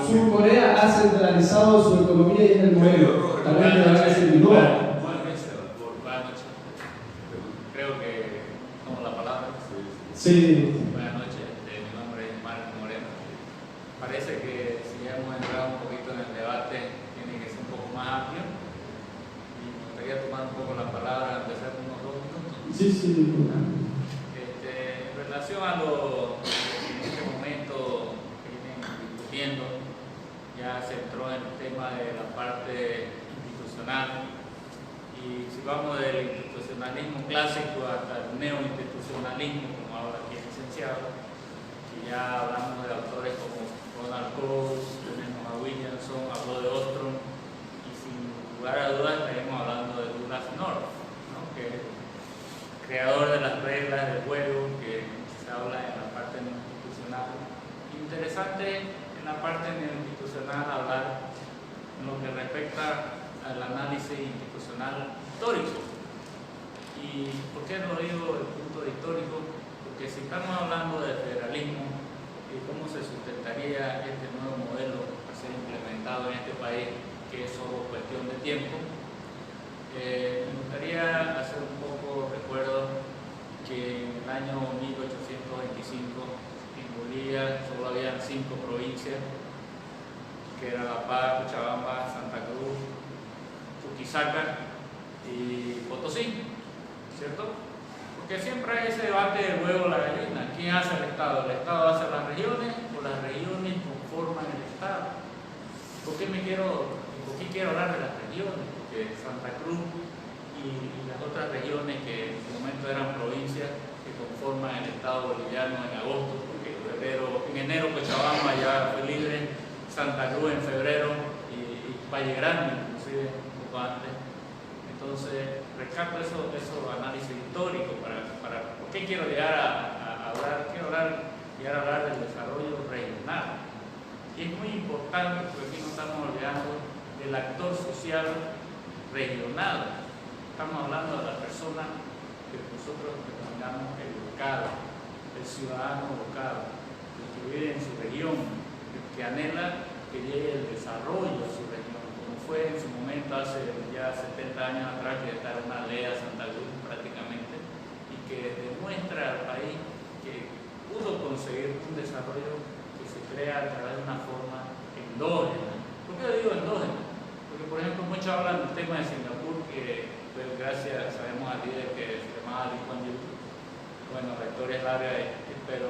Sur Corea ha centralizado su economía y es el modelo. Tal vez le van a decir, no. Creo que tomo la palabra. Sí. Buenas noches, mi nombre es Marco Moreno. Parece que si ya hemos entrado un poquito en el debate, tiene que ser un poco más amplio. Y me gustaría tomar un poco la palabra, empezar con unos 2 minutos. Sí. En relación a lo que en este momento vienen discutiendo, ya se entró en el tema de la parte institucional. Y si vamos del institucionalismo clásico hasta el neoinstitucionalismo, como ahora aquí el licenciado, que ya hablamos de autores como Ronald Coase, tenemos a Williamson, habló de Ostrom, y sin lugar a dudas estaremos hablando de Douglass North, ¿no? Que es el creador de las reglas del juego, que se habla en la parte neoinstitucional. Interesante en la parte neoinstitucional hablar en lo que respecta al análisis institucional histórico. ¿Y por qué lo digo desde el punto de histórico? Porque si estamos hablando de federalismo y cómo se sustentaría este nuevo modelo a ser implementado en este país, que es solo cuestión de tiempo, me gustaría hacer un poco recuerdo que en el año 1825 en Bolivia solo habían 5 provincias, que eran La Paz, Cochabamba, Santa Cruz, Chuquisaca y Potosí, ¿cierto? Porque siempre hay ese debate del huevo o la gallina. ¿Quién hace el Estado? ¿El Estado hace las regiones o las regiones conforman el Estado? ¿Por qué quiero hablar de las regiones? Porque Santa Cruz y las otras regiones que en su momento eran provincias que conforman el Estado boliviano en agosto, porque en enero Cochabamba ya fue libre, Santa Cruz en febrero y Valle Grande inclusive un poco antes. Entonces, rescato esos análisis históricos ¿por qué quiero llegar a hablar? Quiero llegar a hablar del desarrollo regional. Y es muy importante, porque aquí no estamos olvidando del actor social regional. Estamos hablando de la persona que nosotros denominamos el local, el ciudadano local, el que vive en su región, el que anhela que llegue el desarrollo a su región, como fue en su momento hace ya 70 años atrás, que esta era una aldea Santa Cruz prácticamente, que demuestra al país que pudo conseguir un desarrollo que se crea a través de una forma endógena. ¿Por qué digo endógena? Porque, por ejemplo, muchos hablan del tema de Singapur, que pues, gracias, sabemos al líder que se llamaba Lee Kuan Yew. Bueno, la historia es larga, pero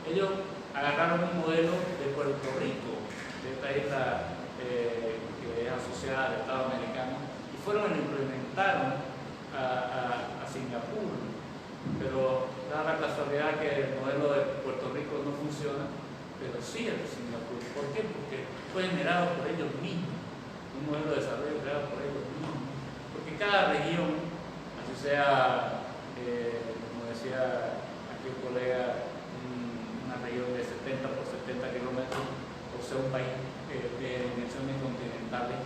ellos agarraron un modelo de Puerto Rico, de esta isla que es asociada al Estado americano, y fueron y lo implementaron a Singapur. Pero da la casualidad que el modelo de Puerto Rico no funciona, pero sí el de Singapur. ¿Por qué? Porque fue generado por ellos mismos, un modelo de desarrollo creado por ellos mismos. Porque cada región, así sea, como decía aquí un colega, una región de 70 por 70 kilómetros, o sea un país de dimensiones continentales,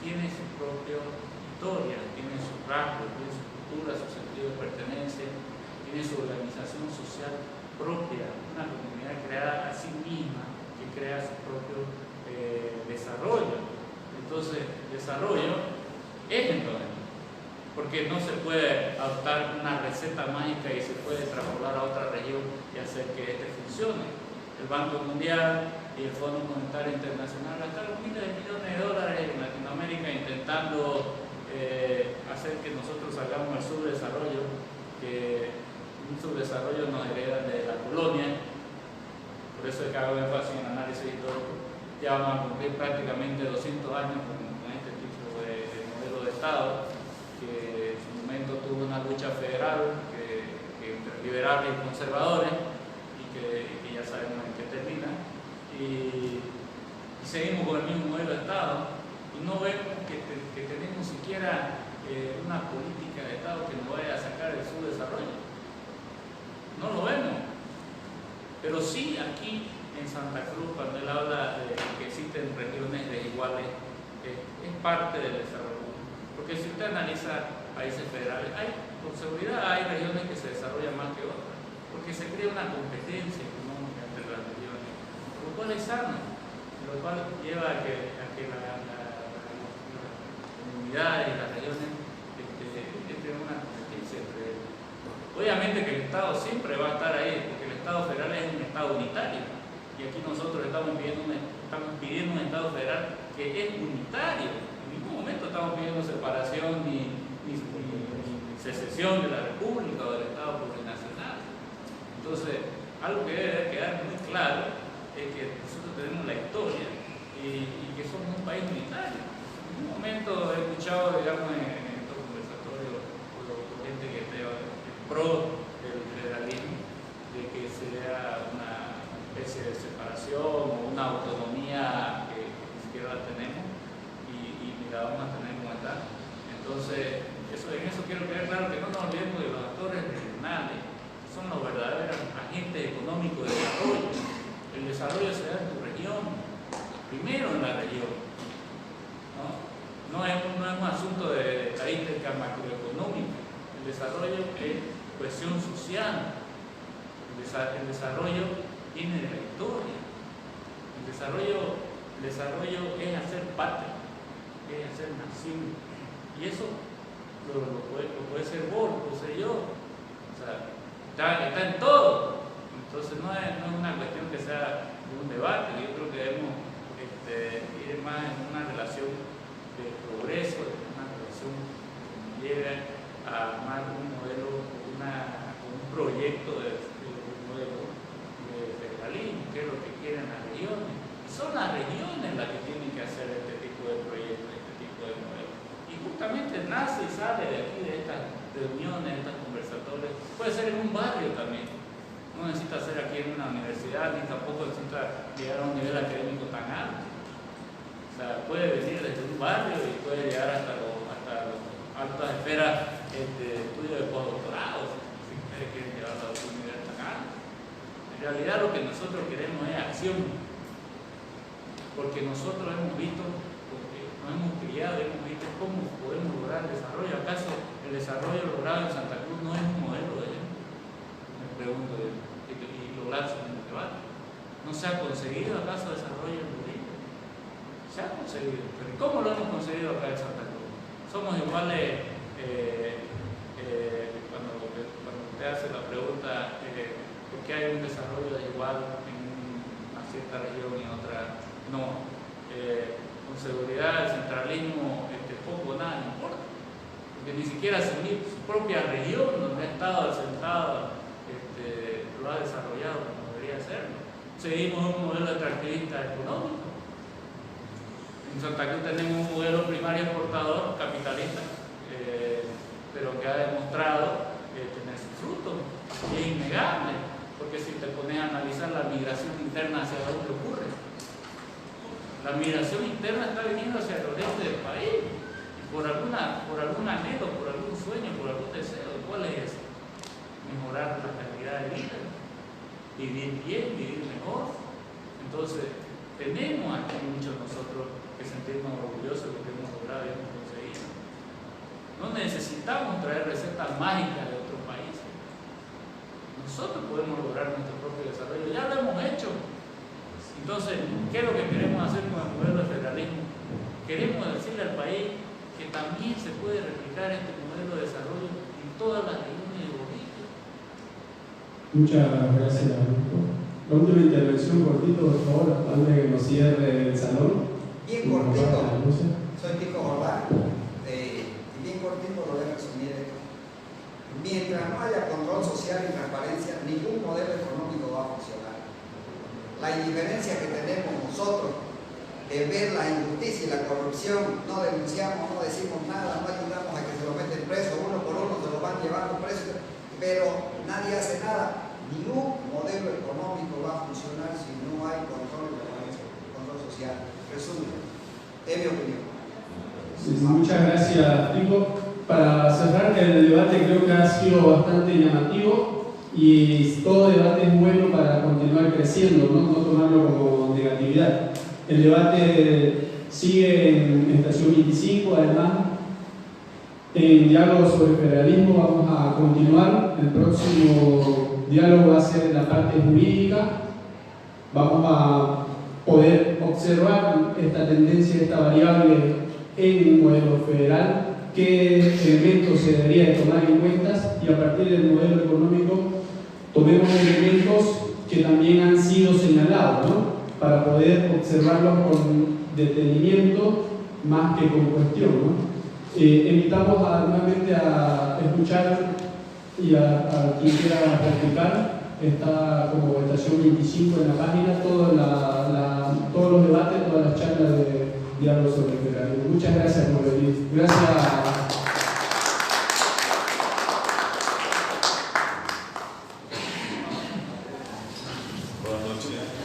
tiene su propia historia, tiene sus rasgos, tiene su cultura, su sentido de pertenencia, tiene su organización social propia, una comunidad creada a sí misma que crea su propio desarrollo. Entonces, desarrollo es endógeno, porque no se puede adoptar una receta mágica y se puede extrapolar a otra región y hacer que este funcione. El Banco Mundial y el Fondo Monetario Internacional gastaron miles de millones de dólares en Latinoamérica intentando hacer que nosotros hagamos el subdesarrollo, que un subdesarrollo nos hereda de la colonia. Por eso es que hago énfasis en análisis histórico. Ya vamos a cumplir prácticamente 200 años con este tipo de modelo de Estado, que en su momento tuvo una lucha federal entre liberales y conservadores, y que ya sabemos en qué termina, y seguimos con el mismo modelo de Estado, y no vemos que tenemos siquiera una política de Estado que nos vaya a sacar del subdesarrollo. No lo vemos. Pero sí aquí en Santa Cruz, cuando él habla de que existen regiones desiguales, es parte del desarrollo. Porque si usted analiza países federales, con seguridad hay regiones que se desarrollan más que otras, porque se crea una competencia económica entre las regiones, lo cual es sano, lo cual lleva a que las comunidades y las regiones entren en una competencia entre ellos. Obviamente que el Estado siempre va a estar ahí, porque el Estado federal es un Estado unitario, y aquí nosotros estamos pidiendo un Estado federal que es unitario. En ningún momento estamos pidiendo separación ni secesión de la República o del Estado plurinacional. Entonces, algo que debe quedar muy claro es que nosotros tenemos la historia y que somos un país unitario. En un momento he escuchado, digamos, en estos conversatorios con gente que esté pro del federalismo, de que sea una especie de separación o una autonomía que ni siquiera la tenemos y ni la vamos a tener como está. Entonces, en eso quiero quedar claro que no nos olvidemos de los actores regionales, que son los verdaderos agentes económicos de desarrollo. El desarrollo se da en tu región, primero en la región. No es un asunto de estadística macroeconómica. El desarrollo es cohesión social. El desarrollo viene de la historia. El desarrollo es hacer patria, es hacer nación. Y eso lo puede ser vos, lo puedo ser yo. O sea, está en todo. Entonces no es una cuestión que sea de un debate. Yo creo que debemos ir más en una relación de progreso, en una relación que lleve a armar un modelo, un proyecto de federalismo, que es lo que quieren las regiones. Y son las regiones las que tienen que hacer este tipo de proyectos, este tipo de modelos. Y justamente nace y sale de aquí, de estas reuniones, de estas conversatorios. Puede ser en un barrio también. No necesita ser aquí en una universidad, ni tampoco necesita llegar a un nivel académico tan alto. O sea, puede venir desde un barrio y puede llegar hasta las altas esferas de estudio de postdoctorado, si ustedes quieren llevarlo a un nivel tan alto. En realidad lo que nosotros queremos es acción, porque nosotros hemos visto, porque nos hemos criado, hemos visto cómo podemos lograr el desarrollo. ¿Acaso el desarrollo logrado en Santa Cruz no es un modelo de ellos? Me pregunto yo, y lograr su debate. ¿No se ha conseguido acaso desarrollo en Bolivia? Se ha conseguido, pero ¿cómo lo hemos conseguido acá en Santa Cruz? Somos iguales cuando usted hace por qué hay un desarrollo desigual en una cierta región y en otra no. Con seguridad el centralismo poco o nada le importa, porque ni siquiera su propia región donde ha estado asentado lo ha desarrollado como debería serlo. Seguimos un modelo extractivista económico. En Santa Cruz tenemos un modelo primario exportador capitalista, pero que ha demostrado tener sus frutos, y es innegable, porque si te pones a analizar la migración interna, hacia dónde ocurre. La migración interna está viniendo hacia el oriente del país, por algún anhelo, por algún sueño, por algún deseo. ¿Cuál es eso? Mejorar la calidad de vida, vivir bien, vivir mejor. Entonces, tenemos aquí muchos nosotros que sentirnos orgullosos de lo que hemos logrado y hemos conseguido. No necesitamos traer recetas mágicas de otros países. Nosotros podemos lograr nuestro propio desarrollo. Ya lo hemos hecho. Entonces, ¿qué es lo que queremos hacer con el modelo de federalismo? Queremos decirle al país que también se puede replicar este modelo de desarrollo en todas las regiones de Bolivia. Muchas gracias. La última intervención, cortito, por favor, antes de que nos cierre el salón. Bien cortito. Soy Pico Jordán. Y bien cortito lo voy a resumir esto. Mientras no haya control social y transparencia, ningún modelo económico va a funcionar. La indiferencia que tenemos nosotros de ver la injusticia y la corrupción, no denunciamos, no decimos nada, no ayudamos a que se lo meten preso, uno por uno se lo van llevando preso, pero nadie hace nada. Ningún modelo económico va a funcionar si no hay control social. Resumen, es mi opinión. Sí, muchas gracias, Pico. Para cerrar el debate, creo que ha sido bastante llamativo. Y todo debate es bueno para continuar creciendo, no tomarlo como negatividad. El debate sigue en Estación 25, además, en diálogo sobre federalismo vamos a continuar. El próximo diálogo va a ser la parte jurídica. Vamos a poder observar esta tendencia, esta variable en un modelo federal, qué elementos se debería de tomar en cuenta, y a partir del modelo económico tomemos elementos que también han sido señalados, ¿no? Para poder observarlos con detenimiento más que con cuestión, ¿no? Invitamos nuevamente a escuchar y a quien quiera practicar. Está como Estación 25 en la página, todos los debates, todas las charlas de diálogo sobre el federalismo. Muchas gracias por venir. Gracias. Buenas noches.